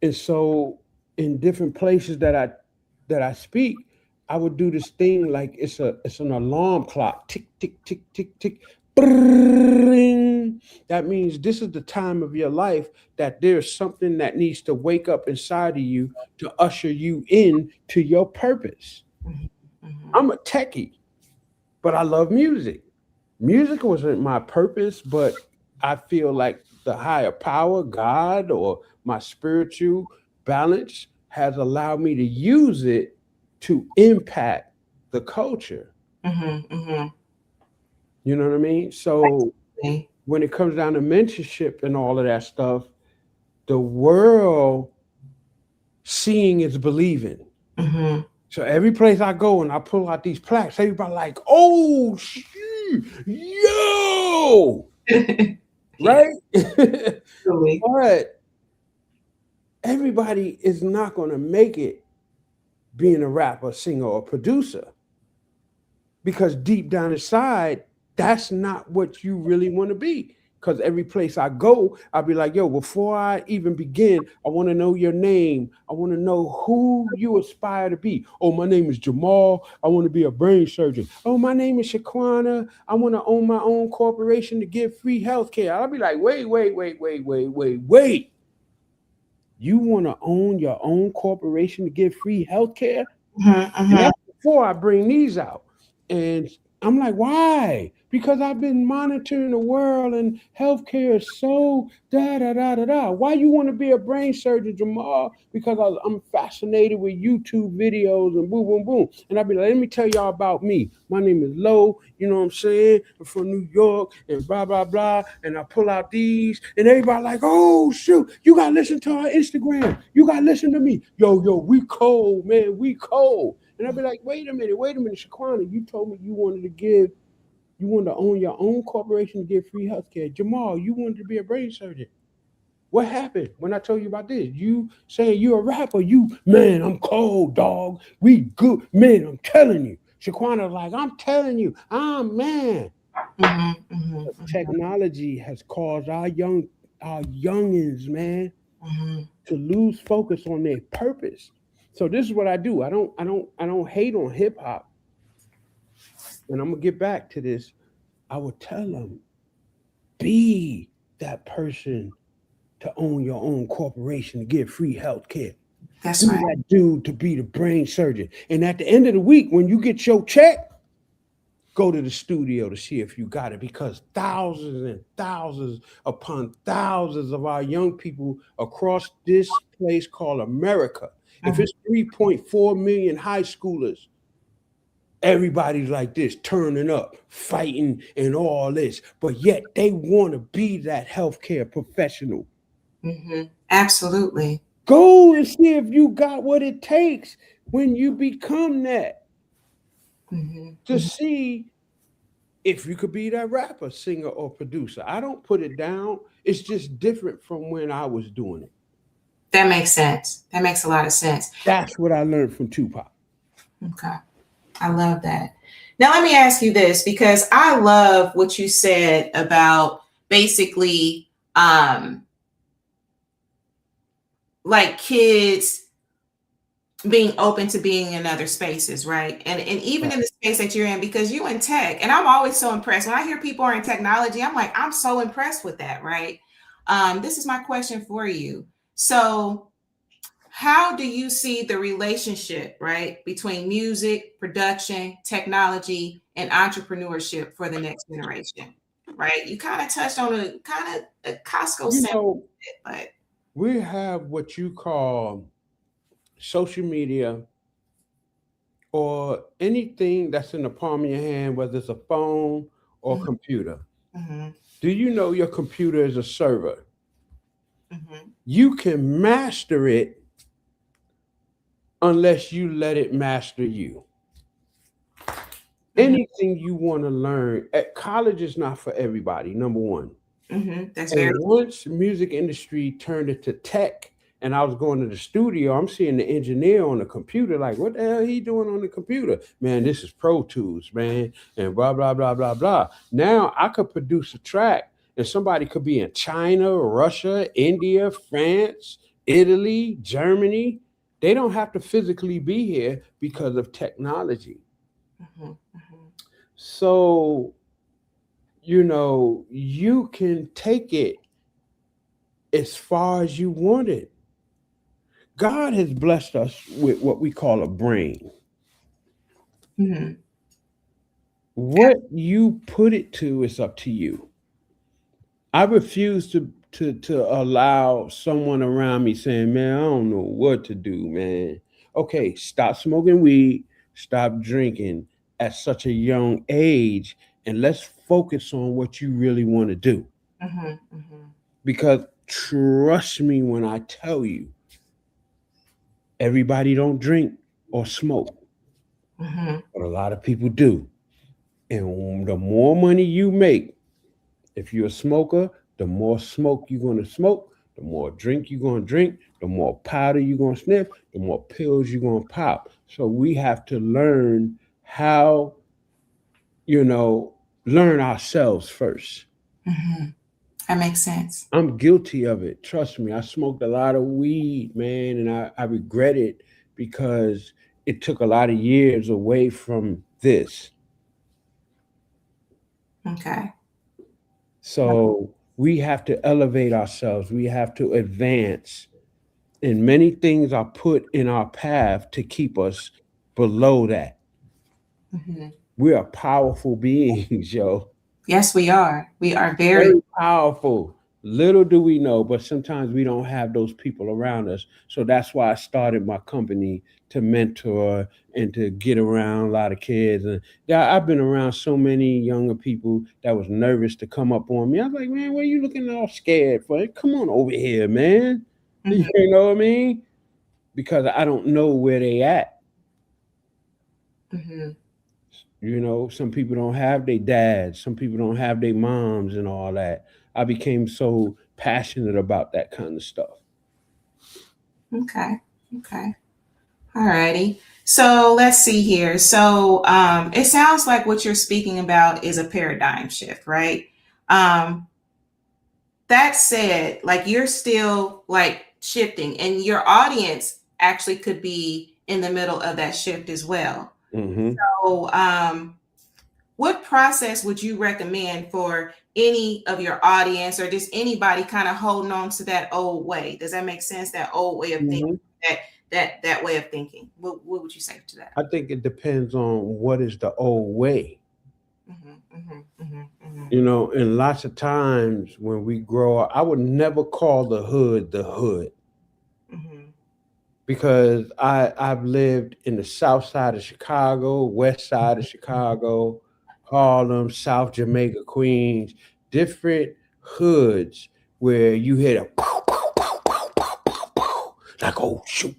B: And so in different places that I speak, I would do this thing like it's an alarm clock. Tick, tick, tick, tick, tick. Brrrring. That means this is the time of your life that there's something that needs to wake up inside of you to usher you in to your purpose.
A: Mm-hmm.
B: I'm a techie, but I love music. Music wasn't my purpose, but I feel like the higher power, God, or my spiritual balance has allowed me to use it to impact the culture.
A: Mm-hmm. Mm-hmm.
B: You know what I mean? So when it comes down to mentorship and all of that stuff, the world seeing is believing.
A: Mm-hmm.
B: So every place I go and I pull out these plaques, everybody like, oh, shoot, yo,
A: Yeah,
B: right?
A: really.
B: But everybody is not going to make it being a rapper, singer, or producer, because deep down inside, that's not what you really want to be. Because every place I go, I'll be like, yo, before I even begin, I want to know your name. I want to know who you aspire to be. Oh, my name is Jamal. I want to be a brain surgeon. Oh, my name is Shaquana. I want to own my own corporation to give free health care. I'll be like, wait. You want to own your own corporation to give free health care? And that's before I bring these out. And I'm like, why? Because I've been monitoring the world and healthcare is so da da da da da. Why you want to be a brain surgeon, Jamal? Because I'm fascinated with YouTube videos and boom, boom, boom. And I'll be like, let me tell y'all about me. My name is Lo. You know what I'm saying? I'm from New York and blah, blah, blah. And I pull out these and everybody like, oh, shoot, you got to listen to our Instagram. You got to listen to me. Yo, we cold, man. We cold. And I'd be like, wait a minute, Shaquana, you told me you wanted to own your own corporation to give free health care. Jamal, you wanted to be a brain surgeon. What happened when I told you about this? You saying you're a rapper. Man, I'm cold, dog. We good. Man, I'm telling you. Shaquana like, I'm telling you, man. Technology has caused our youngins, man, to lose focus on their purpose. So this is what I do. I don't hate on hip hop. And I'm gonna get back to this. I would tell them, be that person to own your own corporation to get free health care.
A: That's
B: Be
A: right.
B: that dude to be the brain surgeon. And at the end of the week, when you get your check, go to the studio to see if you got it, because thousands and thousands upon thousands of our young people across this place called America, if it's 3.4 million high schoolers, everybody's like this, turning up, fighting, and all this, but yet they want to be that healthcare professional.
A: Absolutely.
B: Go and see if you got what it takes when you become that, to see if you could be that rapper, singer, or producer. I don't put it down. It's just different from when I was doing it.
A: That makes sense. That makes a lot of sense.
B: That's what I learned from Tupac.
A: Okay. I love that. Now, let me ask you this, because I love what you said about basically like kids being open to being in other spaces, right? And even in the space that you're in, because you in tech, and I'm always so impressed when I hear people are in technology. I'm like, I'm so impressed with that, right? This is my question for you. So how do you see the relationship, right, between music production, technology, and entrepreneurship for the next generation? Right, you kind of touched on a Costco
B: You
A: sample,
B: know,
A: but
B: we have what you call social media, or anything that's in the palm of your hand, whether it's a phone or computer.
A: mhm,
B: Do you know your computer is a server?
A: mhm,
B: You can master it unless you let it master you.
A: mhm,
B: Anything you want to learn at college is not for everybody, number one.
A: that's
B: And
A: very
B: once music industry turned into tech and I was going to the studio, I'm seeing the engineer on the computer, like, what the hell he doing on the computer? Man, this is Pro Tools, man, and blah, blah, blah, blah, blah. Now I could produce a track and somebody could be in China, Russia, India, France, Italy, Germany. They don't have to physically be here because of technology.
A: mhm, mhm,
B: So, you can take it as far as you want it. God has blessed us with what we call a brain.
A: mhm,
B: What you put it to is up to you. I refuse to allow someone around me saying, man, I don't know what to do, man. Okay, stop smoking weed, stop drinking at such a young age, and let's focus on what you really want to do.
A: mhm, mhm,
B: Because trust me when I tell you, everybody don't drink or smoke,
A: mhm,
B: but a lot of people do. And the more money you make, if you're a smoker, the more smoke you're going to smoke, The more drink you're going to drink, the more powder you're going to sniff, the more pills you're going to pop. So we have to learn how, learn ourselves first.
A: Mm-hmm. That makes sense.
B: I'm guilty of it. Trust me. I smoked a lot of weed, man, and I regret it because it took a lot of years away from this.
A: Okay.
B: So we have to elevate ourselves. We have to advance. And many things are put in our path to keep us below that.
A: Mm-hmm.
B: We are powerful beings, yo.
A: Yes, we are. We are very.
B: Very powerful. Little do we know, but sometimes we don't have those people around us. So that's why I started my company to mentor and to get around a lot of kids. And yeah, I've been around so many younger people that was nervous to come up on me. I was like, man, what are you looking all scared for? Come on over here, man.
A: Mm-hmm.
B: You know what I mean? Because I don't know where they at.
A: Mm-hmm.
B: Some people don't have their dads, some people don't have their moms and all that. I became so passionate about that kind of stuff.
A: Okay. Okay. All righty. So let's see here. So it sounds like what you're speaking about is a paradigm shift, right? Um, that said, like you're still like shifting, and your audience actually could be in the middle of that shift as well.
B: Mm-hmm.
A: So, what process would you recommend for any of your audience or just anybody kind of holding on to that old way? Does that make sense? That old way of thinking,
B: Mm-hmm.
A: that way of thinking. What would you say to that?
B: I think it depends on what is the old way.
A: Mm-hmm, mm-hmm, mm-hmm, mm-hmm.
B: And lots of times when we grow up, I would never call the hood
A: Mm-hmm.
B: because I've lived in the south side of Chicago, west side of Chicago, Harlem, South Jamaica, Queens, different hoods where you hit a pow, pow, pow, pow, pow, pow, pow, like oh shoot,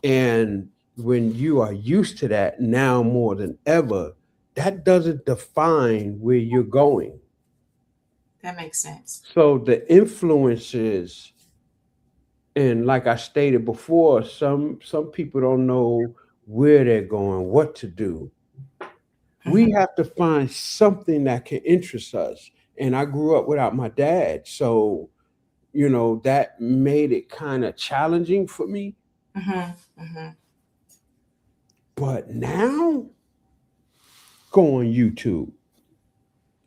B: and when you are used to that now more than ever, that doesn't define where you're going.
A: That makes sense.
B: So the influences, and like I stated before, some people don't know where they're going, what to do. We
A: Mm-hmm.
B: have to find something that can interest us. And I grew up without my dad, so that made it kind of challenging for me.
A: Mm-hmm. Mm-hmm.
B: But now, go on YouTube,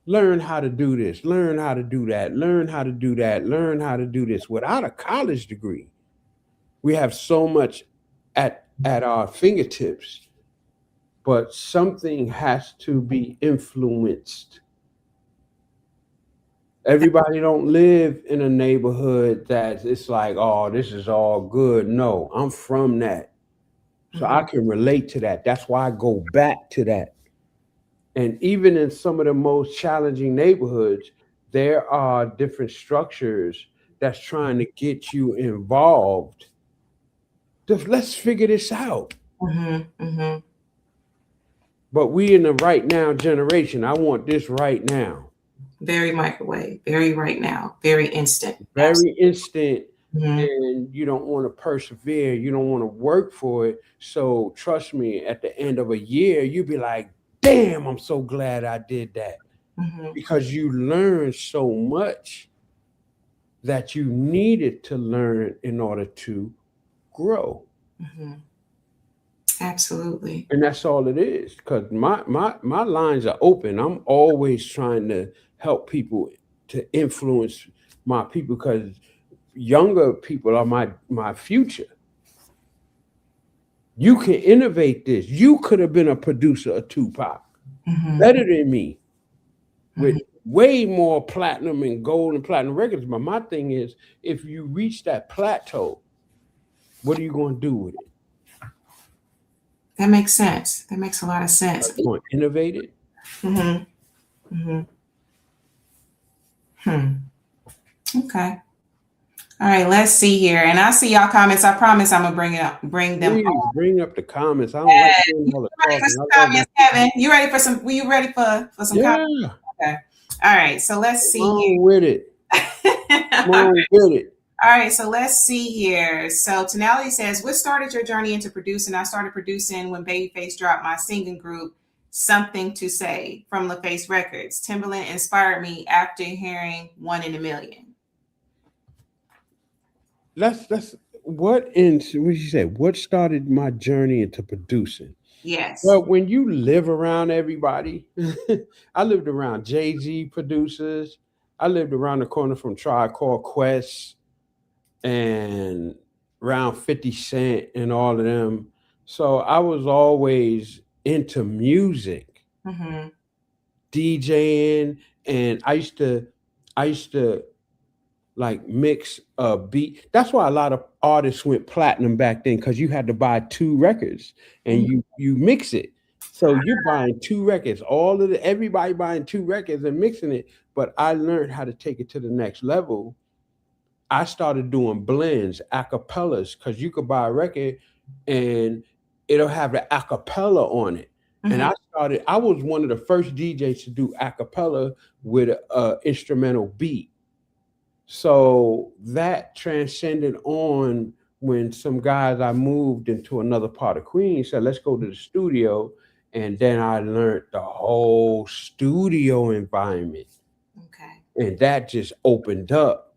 B: learn how to do this, learn how to do that, learn how to do that, learn how to do this without a college degree. We have so much at our fingertips, but something has to be influenced. Everybody don't live in a neighborhood that it's like, oh, this is all good. No, I'm from that. So I
A: Mm-hmm.
B: can relate to that. That's why I go back to that. And even in some of the most challenging neighborhoods, there are different structures that's trying to get you involved. Just let's figure this out.
A: Mm-hmm. Mm-hmm.
B: But we in the right now generation. I want this right now.
A: Very microwave, very right now, very instant.
B: Very instant,
A: Absolutely.
B: and you don't want to persevere. You don't want to work for it. So trust me, at the end of a year, you'll be like, damn, I'm so glad I did that.
A: Mm-hmm.
B: Because you learn so much that you needed to learn in order to grow.
A: Mm-hmm. Absolutely.
B: And that's all it is. Because my lines are open. I'm always trying to help people to influence my people because younger people are my future. You can innovate this. You could have been a producer of Tupac,
A: Mm-hmm.
B: better than me, with
A: Mm-hmm.
B: way more platinum and gold and platinum records. But my thing is, if you reach that plateau, what are you going to do with it?
A: That makes sense. That makes a lot of sense.
B: Are you going to innovate it?
A: Mm-hmm. Mm-hmm. Okay. All right, let's see here. And I see y'all comments. I promise I'm gonna bring them
B: Please
A: up.
B: bring up the comments. I don't like doing all the
A: Ready for some
B: talking.
A: comments, Kevin? You ready for some? Were you ready for some comments?
B: Yeah,
A: Okay. All right. So let's see here.
B: along with it. Come on, get it.
A: All right, so let's see here. So Tonality says, what started your journey into producing? I started producing when Babyface dropped my singing group, Something to Say, from LaFace Records. Timbaland inspired me after hearing One in a Million.
B: That's what you say. What started my journey into producing?
A: Yes.
B: Well, when you live around everybody, I lived around Jay-Z producers. I lived around the corner from Tribe Called Quest and around 50 Cent and all of them. So I was always into music,
A: Mm-hmm.
B: DJing, and I used to like mix a beat. That's why a lot of artists went platinum back then because you had to buy two records and you mix it. So you're buying two records, everybody buying two records and mixing it. But I learned how to take it to the next level. I started doing blends, acapellas, because you could buy a record and it'll have the acapella on it. And
A: Mm-hmm.
B: I was one of the first DJs to do acapella with a instrumental beat. So that transcended on when some guys I moved into another part of Queens said, let's go to the studio. And then I learned the whole studio environment.
A: Okay.
B: And that just opened up.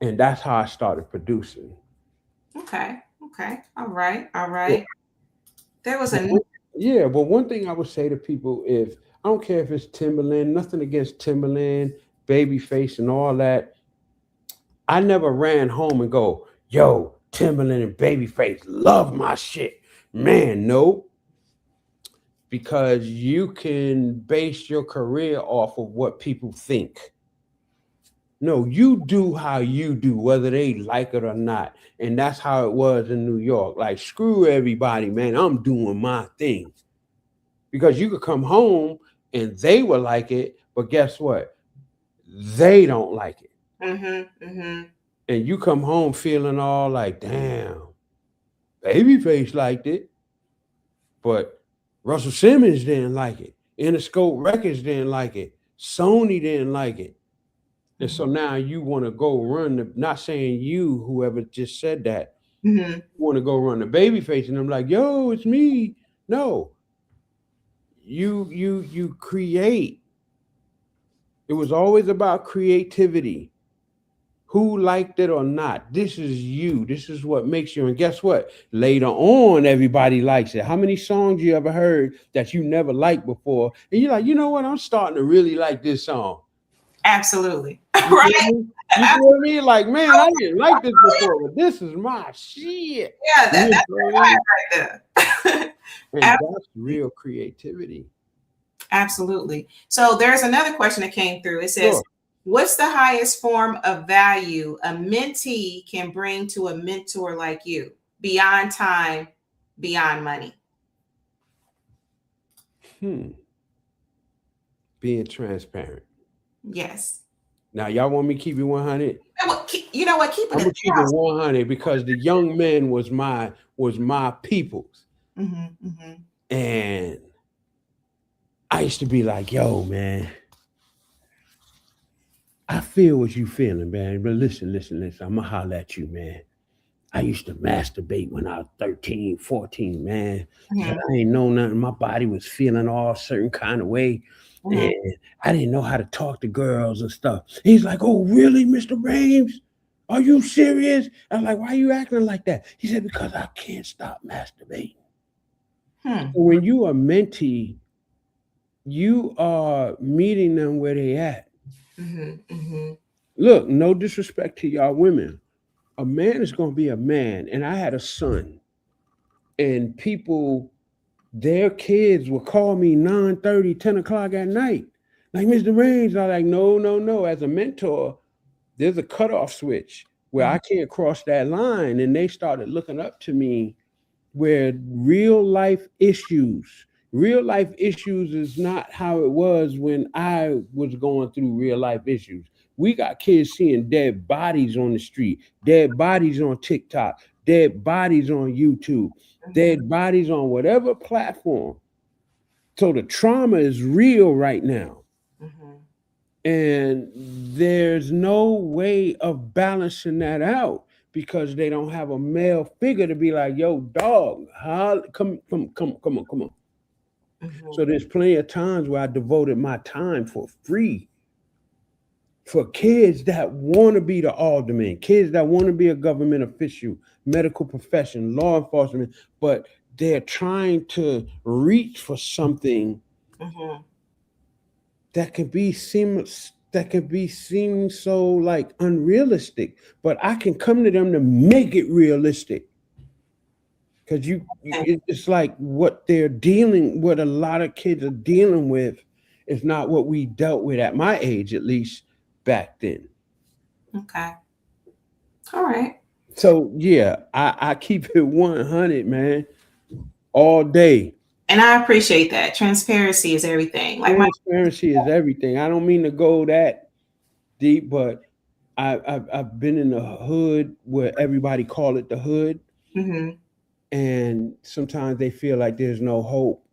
B: And that's how I started producing.
A: Okay. Okay. All right. All
B: But,
A: right. There was
B: but
A: a
B: one- yeah, but one thing I would say to people, if I don't care if it's Timberland, nothing against Timberland, Babyface, and all that, I never ran home and go, yo, Timberland and Babyface love my shit. Man, no, because you can base your career off of what people think. No, you do how you do, whether they like it or not. And that's how it was in New York. Like, screw everybody, man. I'm doing my thing. Because you could come home and they will like it, but guess what? They don't like it.
A: mm-hmm, mm-hmm,
B: And you come home feeling all like, damn, Babyface liked it, but Russell Simmons didn't like it. Interscope Records didn't like it. Sony didn't like it. And so now you want to go run the, not saying you, whoever just said that,
A: mm-hmm.
B: want to go run the Babyface, and I'm like, yo, it's me. No, you create. It was always about creativity. Who liked it or not? This is you. This is what makes you. And guess what? Later on, everybody likes it. How many songs you ever heard that you never liked before? And you're like, you know what? I'm starting to really like this song.
A: Absolutely.
B: You
A: Right.
B: feel me? You feel me? Like, man, I didn't like this before, but this is my shit.
A: Yeah,
B: You
A: that's
B: feel
A: right
B: me?
A: there.
B: And that's real creativity.
A: Absolutely. So there's another question that came through. It says,
B: Sure.
A: what's the highest form of value a mentee can bring to a mentor like you beyond time, beyond money?
B: Hmm. Being transparent.
A: Yes.
B: Now, y'all want me to keep it 100?
A: You know what? Keep it
B: I'm
A: a
B: gonna keep it 100 because the young men was my peoples,
A: thousand. Hmm.
B: and I used to be like, "Yo, man, I feel what you feeling, man. But listen. I'm gonna holler at you, man. I used to masturbate when I was 13, 14, man.
A: Hmm.
B: Because I ain't know nothing. My body was feeling all certain kind of way.
A: Hmm.
B: And I didn't know how to talk to girls and stuff. He's like, oh, really, Mr. Rhames? Are you serious? I'm like, why are you acting like that? He said, because I can't stop masturbating.
A: Hmm.
B: So when you are mentee, you are meeting them where they at.
A: Hmm. Hmm.
B: Look, no disrespect to y'all women. A man is going to be a man. And I had a son, and people, their kids would call me 9:30, 10 o'clock at night. Like, Mr. Raines, I'm like, no. As a mentor, there's a cutoff switch where I can't cross that line. And they started looking up to me where real life issues is not how it was when I was going through real life issues. We got kids seeing dead bodies on the street, dead bodies on TikTok, dead bodies on YouTube, dead bodies on whatever platform. So the trauma is real right now.
A: Hmm.
B: And there's no way of balancing that out because they don't have a male figure to be like, yo, dog, come on. So
A: Mhm.
B: there's plenty of times where I devoted my time for free for kids that want to be the alderman, kids that want to be a government official, medical profession, law enforcement, but they're trying to reach for something
A: Mhm.
B: that could be seen so like unrealistic, but I can come to them to make it realistic because it's like what a lot of kids are dealing with is not what we dealt with at my age, at least back then.
A: Okay. All right.
B: So yeah, I keep it 100, man, all day.
A: And I appreciate that. Transparency is everything. Like my.
B: Transparency is everything. I don't mean to go that deep, but I've been in the hood where everybody call it the hood,
A: Mhm.
B: and sometimes they feel like there's no hope.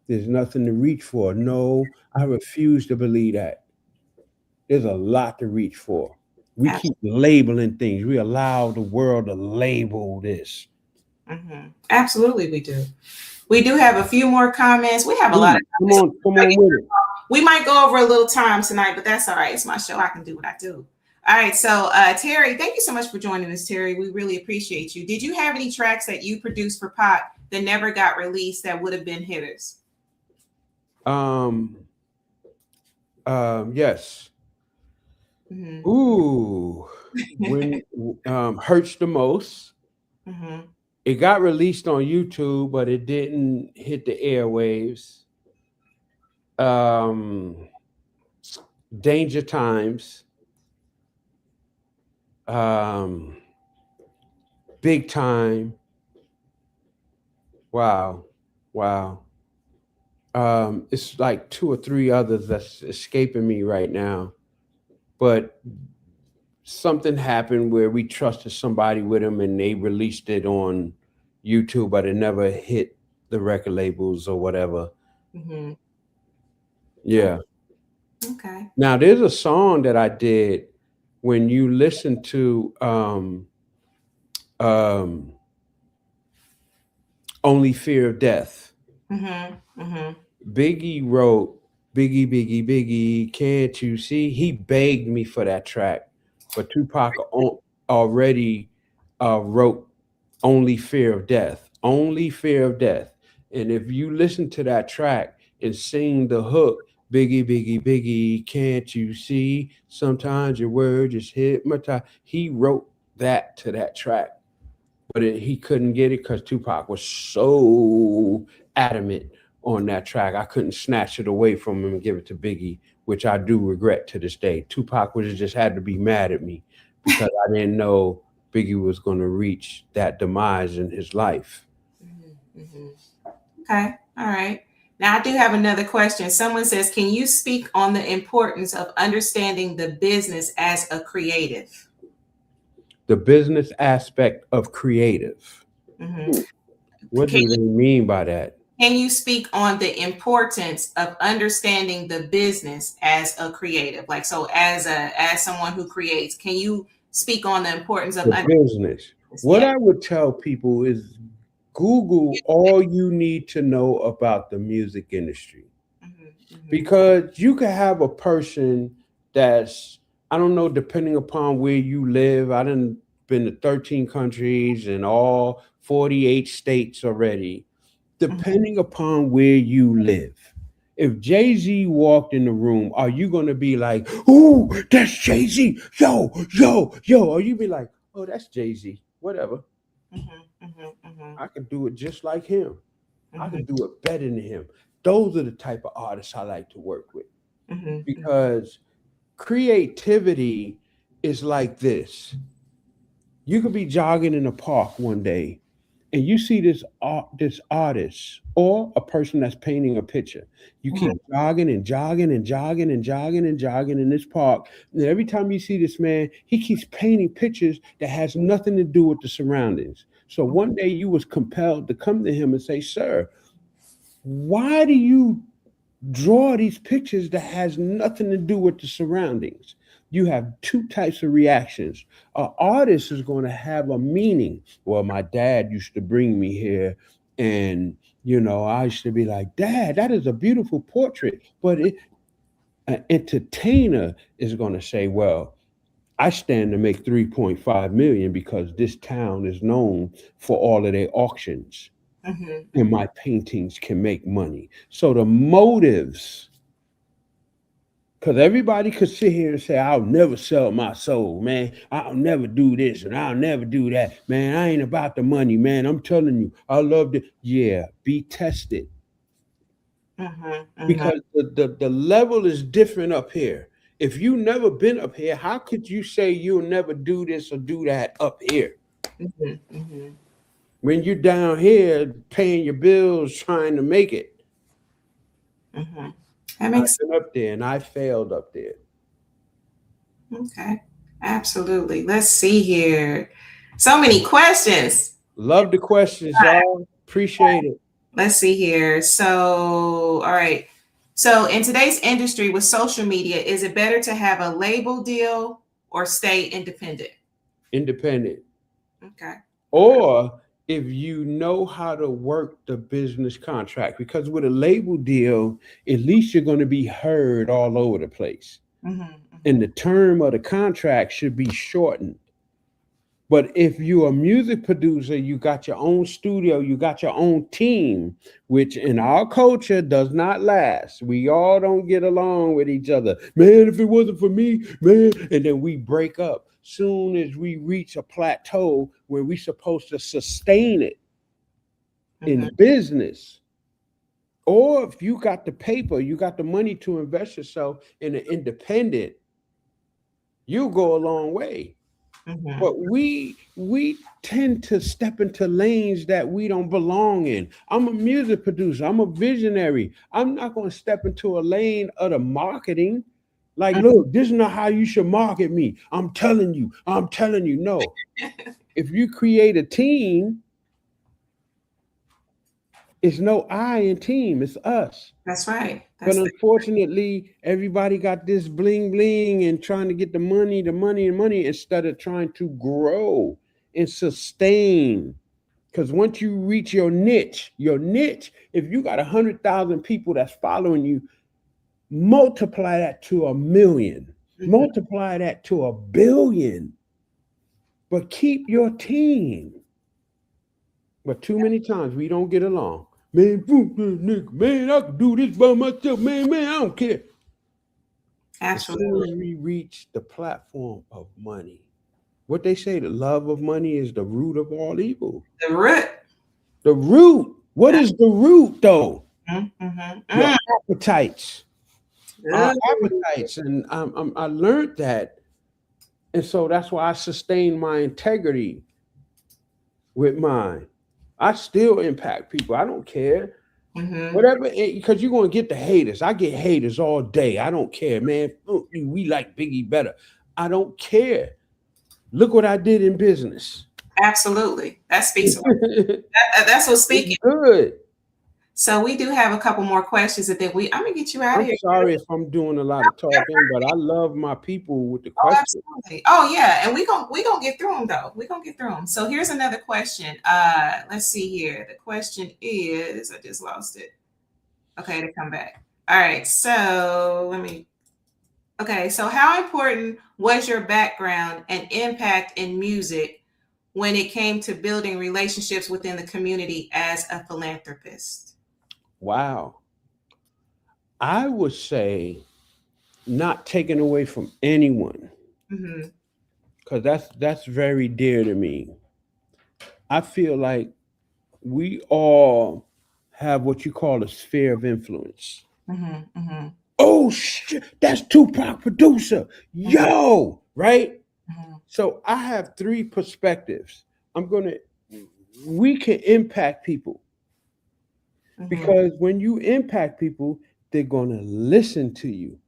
B: There's nothing to reach for. No, I refuse to believe that. There's a lot to reach for. We
A: Ab-
B: keep labeling things. We allow the world to label this.
A: Absolutely, we do. We do have a few more comments. We have a lot of
B: Please,
A: comments.
B: come on with it.
A: We might go over a little time tonight, but that's all right. It's my show. I can do what I do. All right. So, Terry, thank you so much for joining us, Terry. We really appreciate you. Did you have any tracks that you produced for Pot that never got released that would have been hitters?
B: Um, yes.
A: Mm-hmm.
B: Ooh, when hurts the most.
A: Mm-hmm.
B: It got released on YouTube, but it didn't hit the airwaves. Um, Danger Times, um, Big Time. Wow, wow. It's like two or three others that's escaping me right now. But something happened where we trusted somebody with them, and they released it on YouTube, but it never hit the record labels or whatever.
A: Mm-hmm.
B: Yeah.
A: Okay.
B: Now there's a song that I did when you listen to um, Only Fear of Death.
A: Mm-hmm. Mm-hmm.
B: Biggie wrote Biggie, Biggie, Biggie, can't you see? He begged me for that track, but already wrote Only Fear of Death. Only Fear of Death. And if you listen to that track and sing the hook, Biggie, Biggie, Biggie, can't you see? Sometimes your words just hypnotize. He wrote that to that track, but he couldn't get it because Tupac was so adamant on that track. I couldn't snatch it away from him and give it to Biggie, which I do regret to this day. Tupac would have just had to be mad at me because I didn't know Biggie was going to reach that demise in his life.
A: Mm-hmm. Mm-hmm. Okay. All right. Now, I do have another question. Someone says, can you speak on the importance of understanding the business as a creative?
B: The business aspect of creative.
A: Mm-hmm.
B: Hmm. What
A: Can,
B: do they mean by that?
A: can you speak on the importance of understanding the business as a creative? Like, so as someone who creates, can you speak on the importance of
B: The
A: understanding
B: business.
A: this?
B: What
A: Yeah.
B: I would tell people is Google all you need to know about the music industry,
A: Mm-hmm. Mm-hmm.
B: because you could have a person that's, I don't know, depending upon where you live. I done been to 13 countries and all 48 states already. Depending upon where you live, if Jay-Z walked in the room, are you going to be like, ooh, that's Jay-Z, yo, yo, yo, or you be like, oh, that's Jay-Z, whatever,
A: Mm-hmm. Mm-hmm. Mm-hmm.
B: I could do it just like him, I
A: Mm-hmm.
B: could do it better than him. Those are the type of artists I like to work with,
A: Mm-hmm.
B: because creativity is like this. You could be jogging in a park one day and you see this artist or a person that's painting a picture. You keep jogging and jogging and jogging and jogging and jogging in this park. And every time you see this man, he keeps painting pictures that has nothing to do with the surroundings. So one day you was compelled to come to him and say, "Sir, why do you Draw these pictures that has nothing to do with the surroundings. You have two types of reactions. An artist is going to have a meaning. Well, my dad used to bring me here, and I used to be like, Dad, that is a beautiful portrait. But an entertainer is going to say, well, I stand to make 3.5 million because this town is known for all of their auctions, and my paintings can make money. So the motives, because everybody could sit here and say, I'll never sell my soul, man. I'll never do this and I'll never do that. Man, I ain't about the money, man. I'm telling you, I love it. Yeah, be tested. Because the level is different up here. If you never been up here, how could you say you'll never do this or do that up here? When you're down here paying your bills, trying to make it.
A: That
B: I've
A: makes
B: been up there and I failed up there.
A: Okay. Absolutely. Let's see here. So many questions.
B: Love the questions, y'all. Appreciate it.
A: Let's see here. So, all right. So, in today's industry with social media, is it better to have a label deal or stay independent?
B: Independent.
A: Okay.
B: Or if you know how to work the business contract, because with a label deal, at least you're going to be heard all over the place. And the term of the contract should be shortened. But if you're a music producer, you got your own studio, you got your own team, which in our culture does not last. We all don't get along with each other. Man, if it wasn't for me, man, and then we break up. Soon as we reach a plateau where we're supposed to sustain it in business. Or if you got the paper, you got the money to invest yourself in an independent, you'll go a long way. But we tend to step into lanes that we don't belong in. I'm a music producer. I'm a visionary. I'm not going to step into a lane of the marketing. Like, look, this is not how you should market me. I'm telling you. I'm telling you. No. If you create a team, it's no I in team. It's us.
A: That's right.
B: But
A: That's
B: unfortunately, everybody got this bling bling and trying to get the money, the money, and money instead of trying to grow and sustain. Because once you reach your niche, if you got 100,000 people that's following you, multiply that to 1,000,000, multiply that to 1,000,000,000. But keep your team. But too many times we don't get along. Man, nigga, man, I can do this by myself. Man, I don't care. As soon
A: absolutely
B: as we reach the platform of money, what they say, the love of money is the root of all evil.
A: the root.
B: The root. What is the root, though? Your
A: Mm.
B: appetites. Our appetites. And I learned that. And so that's why I sustain my integrity with mine. I still impact people. I don't care. Whatever, because you're going to get the haters. I get haters all day. I don't care, man. We like Biggie better. I don't care. Look what I did in business.
A: Absolutely. That speaks.
B: It's
A: That's what's speaking.
B: good.
A: So we do have a couple more questions, and then I'm gonna get you out of
B: I'm
A: here.
B: sorry if I'm doing a lot of talking, but I love my people with the
A: Oh,
B: questions.
A: absolutely. Oh, yeah. And we gonna get through them though. We're gonna get through them. So here's another question. Let's see here. The question is, I just lost it. Okay, to come back. All right. So let me. Okay. So how important was your background and impact in music when it came to building relationships within the community as a philanthropist?
B: Wow. I would say not taken away from anyone, because that's very dear to me. I feel like we all have what you call a sphere of influence. Oh shit, that's Tupac producer. Yo, right? So I have three perspectives. We can impact people because when you impact people, they're gonna listen to you.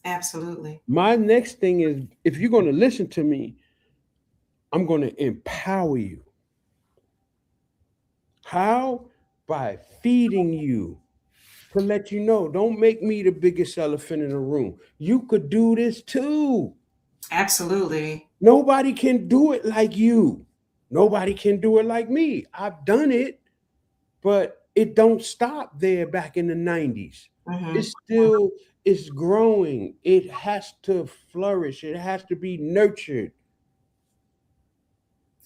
A: Absolutely.
B: My next thing is if you're gonna listen to me, I'm gonna empower you. How? By feeding you to let you know, don't make me the biggest elephant in the room. You could do this too.
A: Absolutely.
B: Nobody can do it like you. Nobody can do it like me. I've done it, but it don't stop there back in the 90s.
A: Mm-hmm.
B: It's still it's growing. It has to flourish. It has to be nurtured.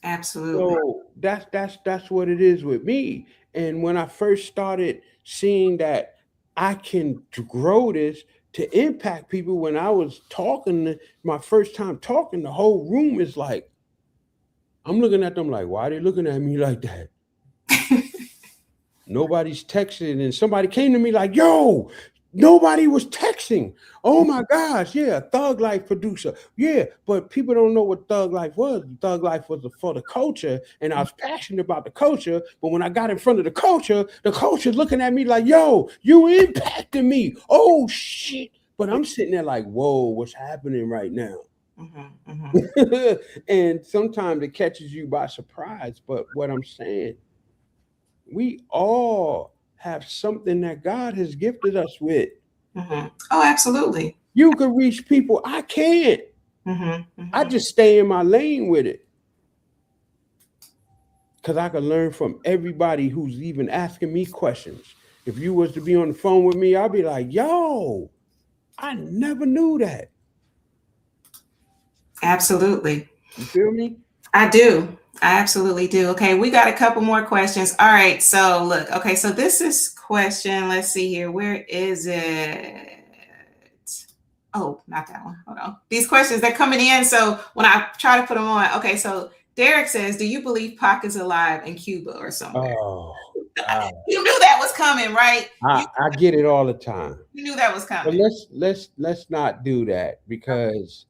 A: Absolutely.
B: So that's what it is with me. And when I first started seeing that I can grow this to impact people, when I was talking, my first time talking, the whole room is like, I'm looking at them like, why are they looking at me like that? Nobody's texting, and somebody came to me like, yo, nobody was texting. Oh my gosh, yeah, Thug Life producer. Yeah, but people don't know what Thug Life was. Thug Life was for the culture, and I was passionate about the culture. But when I got in front of the culture looking at me like, yo, you impacted me. Oh shit. But I'm sitting there like, whoa, what's happening right now?
A: Mm-hmm. Mm-hmm.
B: And sometimes it catches you by surprise. But what I'm saying, we all have something that God has gifted us with.
A: Mm-hmm. Oh, absolutely.
B: You can reach people. I can't.
A: Mm-hmm.
B: I
A: Mm-hmm.
B: just stay in my lane with it. Because I can learn from everybody who's even asking me questions. If you was to be on the phone with me, I'll be like, yo, I never knew that.
A: Absolutely.
B: You feel me?
A: I do. I absolutely do. Okay, we got a couple more questions. All right. So look, okay, so this is question. Let's see here. Where is it? Oh, not that one. Hold on. These questions, they're coming in. So when I try to put them on, okay, so Derek says, do you believe Pac is alive in Cuba or somewhere?
B: Oh, God.
A: You knew that was coming, right?
B: I get it all the time.
A: You knew that was
B: But
A: coming.
B: let's not do that, because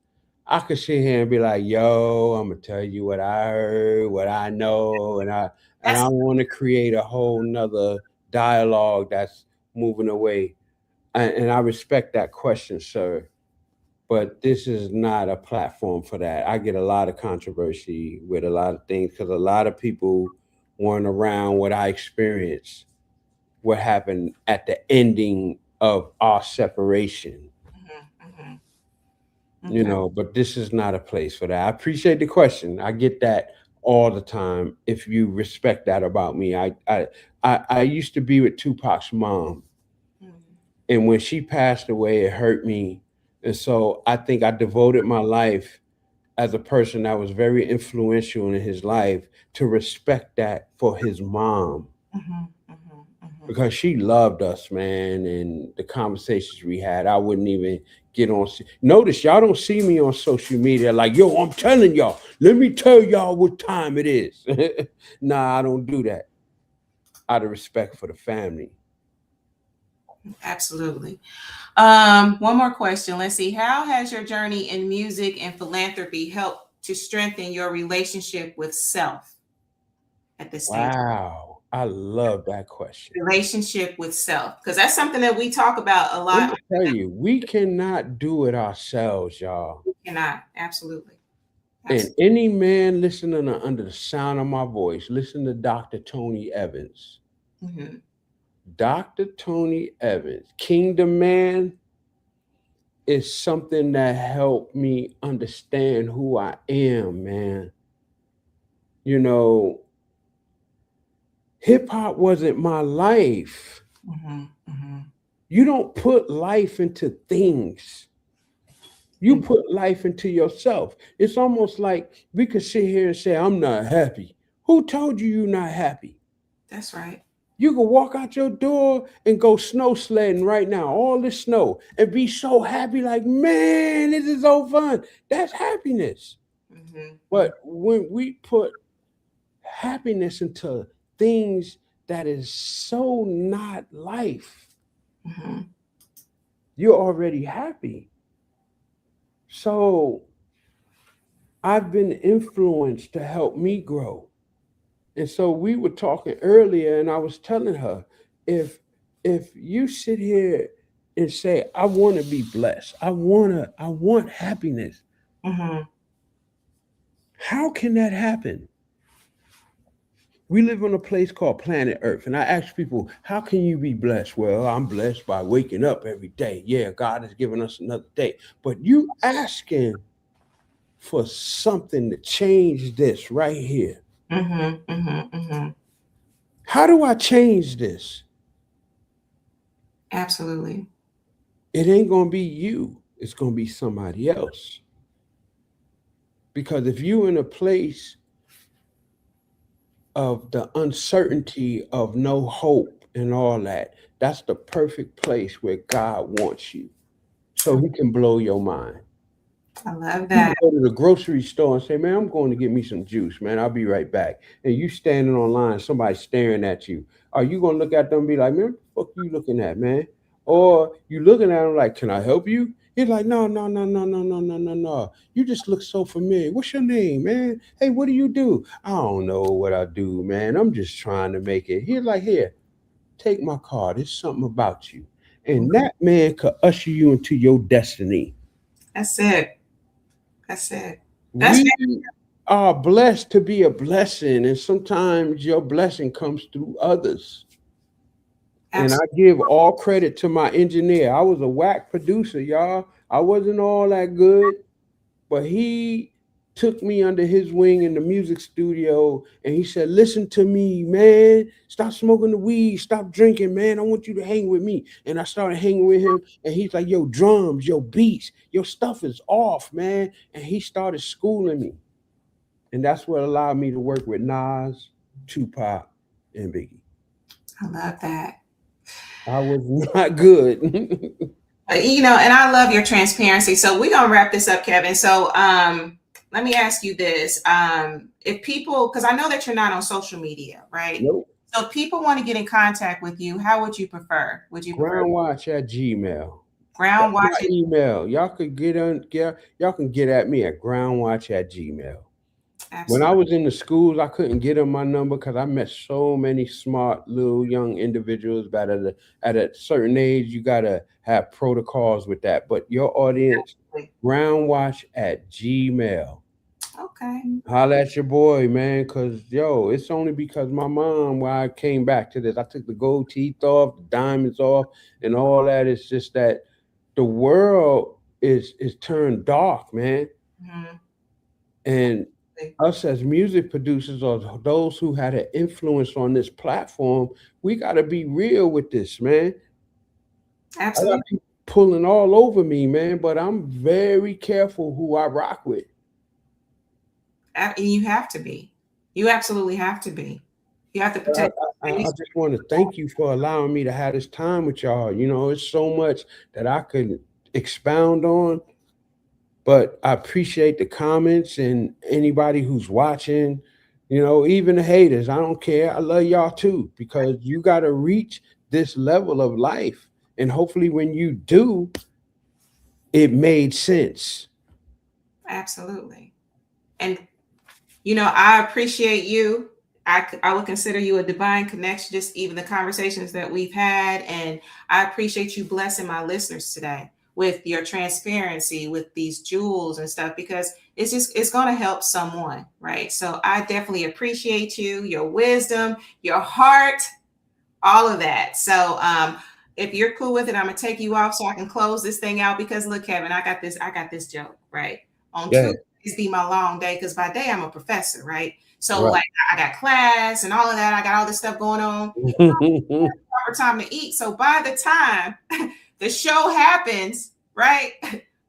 B: I could sit here and be like, "Yo, I'm gonna tell you what I heard, what I know," and I
A: That's
B: want to create a whole nother dialogue that's moving away. And I respect that question, sir. But this is not a platform for that. I get a lot of controversy with a lot of things because a lot of people weren't around what I experienced, what happened at the ending of our separation,
A: mhm, mhm.
B: you
A: Okay.
B: know. But this is not a place for that. I appreciate the question. I get that all the time. If you respect that about me, I used to be with Tupac's mom,
A: Mhm,
B: and when she passed away, it hurt me. And so I think I devoted my life as a person that was very influential in his life to respect that for his mom,
A: mhm, mhm, mhm.
B: because she loved us, man. And the conversations we had, I wouldn't even get on. Notice y'all don't see me on social media like, yo, I'm telling y'all, let me tell y'all what time it is. Nah, I don't do that out of respect for the family.
A: Absolutely. One more question. Let's see. How has your journey in music and philanthropy helped to strengthen your relationship with self at this stage?
B: Wow, I love that question.
A: Relationship with self, because that's something that we talk about a
B: Let
A: lot.
B: me tell you, we cannot do it ourselves, y'all.
A: We cannot. Absolutely.
B: And
A: Absolutely.
B: any man listening under the sound of my voice, listen to Dr. Tony Evans.
A: Mm-hmm.
B: Dr. Tony Evans, Kingdom Man, is something that helped me understand who I am, man. You know, hip hop wasn't my life.
A: Mm-hmm. Mm-hmm.
B: You don't put life into things. You put life into yourself. It's almost like we could sit here and say, I'm not happy. Who told you you're not happy?
A: That's right.
B: You can walk out your door and go snow sledding right now, all this snow, and be so happy, like, man, this is so fun. That's happiness.
A: Mm-hmm.
B: But when we put happiness into things that is so not life,
A: Mm-hmm.
B: you're already happy. So I've been influenced to help me grow. And so we were talking earlier, and I was telling her, if you sit here and say, I want to be blessed, I want happiness,
A: Mm-hmm.
B: how can that happen? We live on a place called planet Earth. And I ask people, how can you be blessed? Well, I'm blessed by waking up every day. Yeah, God has given us another day. But you asking for something to change this right here.
A: Mm-hmm, mm-hmm, mm-hmm.
B: How do I change this?
A: Absolutely.
B: It ain't going to be you. It's going to be somebody else. Because if you're in a place of the uncertainty of no hope and all that, that's the perfect place where God wants you so he can blow your mind.
A: I love
B: You can
A: that.
B: go to the grocery store and say, man, I'm going to get me some juice, man. I'll be right back. And you standing online, somebody staring at you. Are you going to look at them and be like, man, what the fuck you looking at, man? Or you looking at them like, can I help you? He's like, no, no, no, no, no, no, no, no, no. You just look so familiar. What's your name, man? Hey, what do you do? I don't know what I do, man. I'm just trying to make it. He's like, here, take my card. It's something about you. And that man could usher you into your destiny.
A: That's it. That's it. That's
B: We are blessed to be a blessing, and sometimes your blessing comes through others. And I
A: absolutely.
B: give all credit to my engineer. I was a whack producer, y'all. I wasn't all that good, but he took me under his wing in the music studio and he said, listen to me, man. Stop smoking the weed. Stop drinking, man. I want you to hang with me. And I started hanging with him. And he's like, yo, drums, yo, beats, your stuff is off, man. And he started schooling me. And that's what allowed me to work with Nas, Tupac, and Biggie.
A: I love that.
B: I was not good.
A: And I love your transparency. So we're gonna wrap this up, Kevin. So let me ask you this. If people, because I know that you're not on social media, right?
B: Nope.
A: So if people want to get in contact with you, how would you prefer? Would you prefer
B: Groundwatch at Gmail.
A: ground
B: That's my
A: watching?
B: email. Y'all could y'all can get at me at groundwatch at Gmail. When I
A: Absolutely.
B: was in the schools, I couldn't get them my number because I met so many smart little young individuals. But at a certain age, you gotta have protocols with that. But your audience, groundwatch at Gmail.
A: Okay.
B: Holla at your boy, man, cause yo, it's only because my mom why I came back to this. I took the gold teeth off, the diamonds off, and all that. It's just that the world is turned dark, man.
A: Mhm.
B: And us as music producers or those who had an influence on this platform, we gotta be real with this, man. I got
A: Absolutely.
B: people pulling all over me, man, but I'm very careful who I rock with.
A: And you have to be. You absolutely have to be. You have to
B: I,
A: protect
B: I
A: space.
B: just want to thank you for allowing me to have this time with y'all. You know, it's so much that I could expound on, but I appreciate the comments and anybody who's watching, you know, even the haters. I don't care. I love y'all too because you got to reach this level of life. And hopefully, when you do, it made sense.
A: Absolutely. And I appreciate you. I would consider you a divine connection, just even the conversations that we've had. And I appreciate you blessing my listeners today with your transparency, with these jewels and stuff, because it's going to help someone. Right. So I definitely appreciate you, your wisdom, your heart, all of that. So, if you're cool with it, I'm gonna take you off so I can close this thing out because look, Kevin, I got this joke, right? On
B: Yeah.
A: Tuesdays be my long day because by day I'm a professor, right? So
B: Right.
A: like I got class and all of that. I got all this stuff going on. Proper time to eat. So by the time the show happens, right?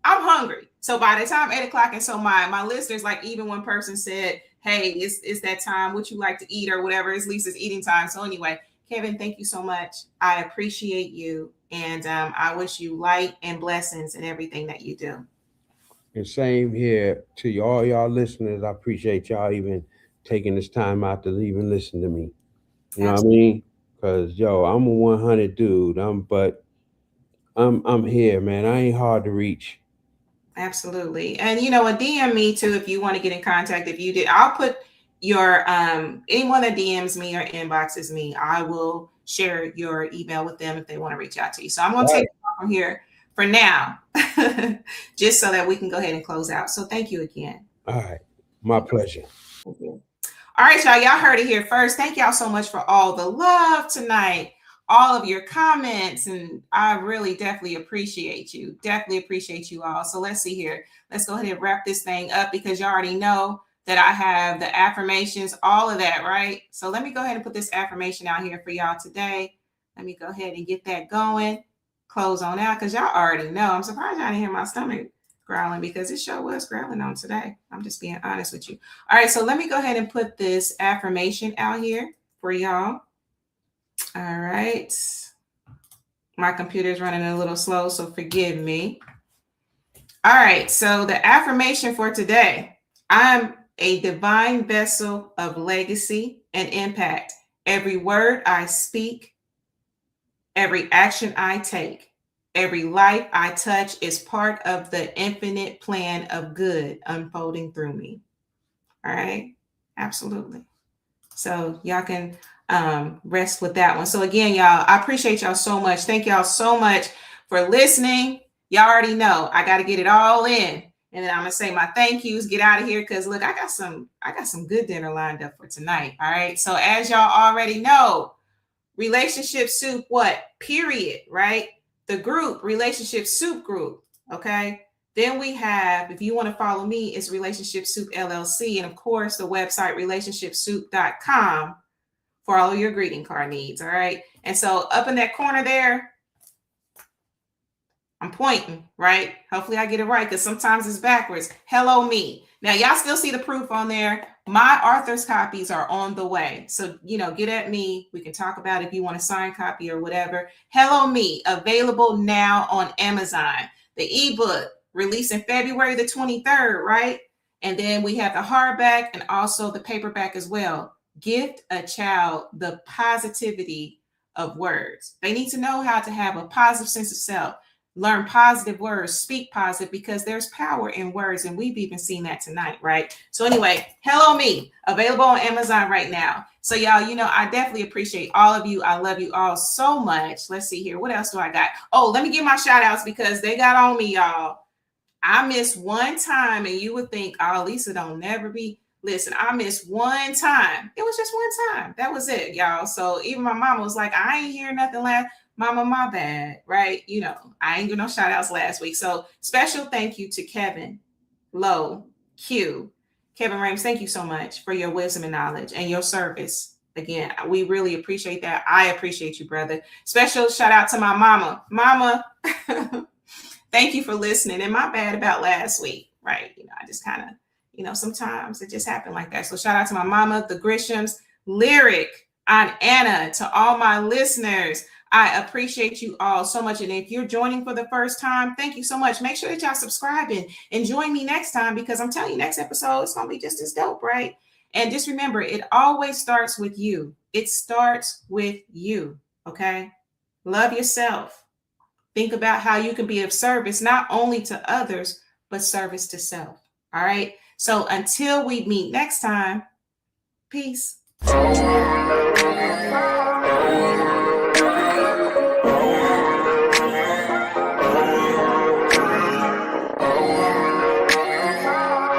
A: I'm hungry. So by the time 8 o'clock, and so my listeners, like even one person said, hey, it's that time, what you like to eat or whatever, it's Lisa's eating time. So anyway, Kevin, thank you so much. I appreciate you. And I wish you light and blessings in everything that you do.
B: And same here to all y'all listeners. I appreciate y'all even taking this time out to even listen to me. You know what I
A: Absolutely.
B: mean? Cause yo, I'm a 100 dude. I'm here, man. I ain't hard to reach.
A: Absolutely. And a DM me too if you want to get in contact. If you did, I'll put your anyone that DMs me or inboxes me, I will share your email with them if they want to reach out to you. So I'm gonna
B: All
A: take
B: right.
A: it from here for now, just so that we can go ahead and close out. So thank you again.
B: All right. My pleasure.
A: Thank you. All right, y'all. Y'all heard it here first. Thank y'all so much for all the love tonight, all of your comments, and I really definitely appreciate you. Definitely appreciate you all. So let's see here. Let's go ahead and wrap this thing up because you already know that I have the affirmations, all of that, right? So let me go ahead and put this affirmation out here for y'all today. Let me go ahead and get that going. Close on out because y'all already know. I'm surprised y'all didn't hear my stomach growling because it sure was growling on today. I'm just being honest with you. All right, so let me go ahead and put this affirmation out here for y'all. All right. My computer's running a little slow, so forgive me. All right, so the affirmation for today: I'm a divine vessel of legacy and impact. Every word I speak, every action I take, every life I touch is part of the infinite plan of good unfolding through me. All right, absolutely. So y'all can rest with that one. So again, y'all, I appreciate y'all so much. Thank y'all so much for listening. Y'all already know I got to get it all in. And then I'm gonna say my thank yous, get out of here. Cause look, I got some good dinner lined up for tonight. All right. So as y'all already know, Relationship Soup, what? Period, right? The group, Relationship Soup Group, okay? Then we have, if you want to follow me, it's Relationship Soup LLC. And of course, the website, relationshipsoup.com for all of your greeting card needs, all right? And so up in that corner there, I'm pointing, right? Hopefully I get it right because sometimes it's backwards. Hello, me. Now, y'all still see the proof on there. My author's copies are on the way. So, get at me. We can talk about if you want a signed copy or whatever. Hello, me, available now on Amazon. The ebook releasing February the 23rd, right? And then we have the hardback and also the paperback as well. Gift a child the positivity of words. They need to know how to have a positive sense of self. Learn positive words, speak positive, because there's power in words. And we've even seen that tonight, right? So anyway, Hello Me, available on Amazon right now. So y'all, I definitely appreciate all of you. I love you all so much. Let's see here. What else do I got? Oh, let me give my shout outs because they got on me, y'all. I missed one time and you would think, oh, Lisa don't never be. Listen, I missed one time. It was just one time. That was it, y'all. So even my mama was like, I ain't hear nothing last. Mama, my bad, right? I ain't do no shout outs last week. So special thank you to Kevin, Low, Q, Kevin Rhames. Thank you so much for your wisdom and knowledge and your service. Again, we really appreciate that. I appreciate you, brother. Special shout out to my mama. Mama, thank you for listening. And my bad about last week, right? I just kind of, sometimes it just happened like that. So shout out to my mama, the Grishams, Lyric, Aunt Anna, to all my listeners. I appreciate you all so much. And if you're joining for the first time, thank you so much. Make sure that y'all subscribe and join me next time, because I'm telling you, next episode, it's going to be just as dope, right? And just remember, it always starts with you. It starts with you, okay? Love yourself. Think about how you can be of service, not only to others, but service to self, all right? So until we meet next time, peace.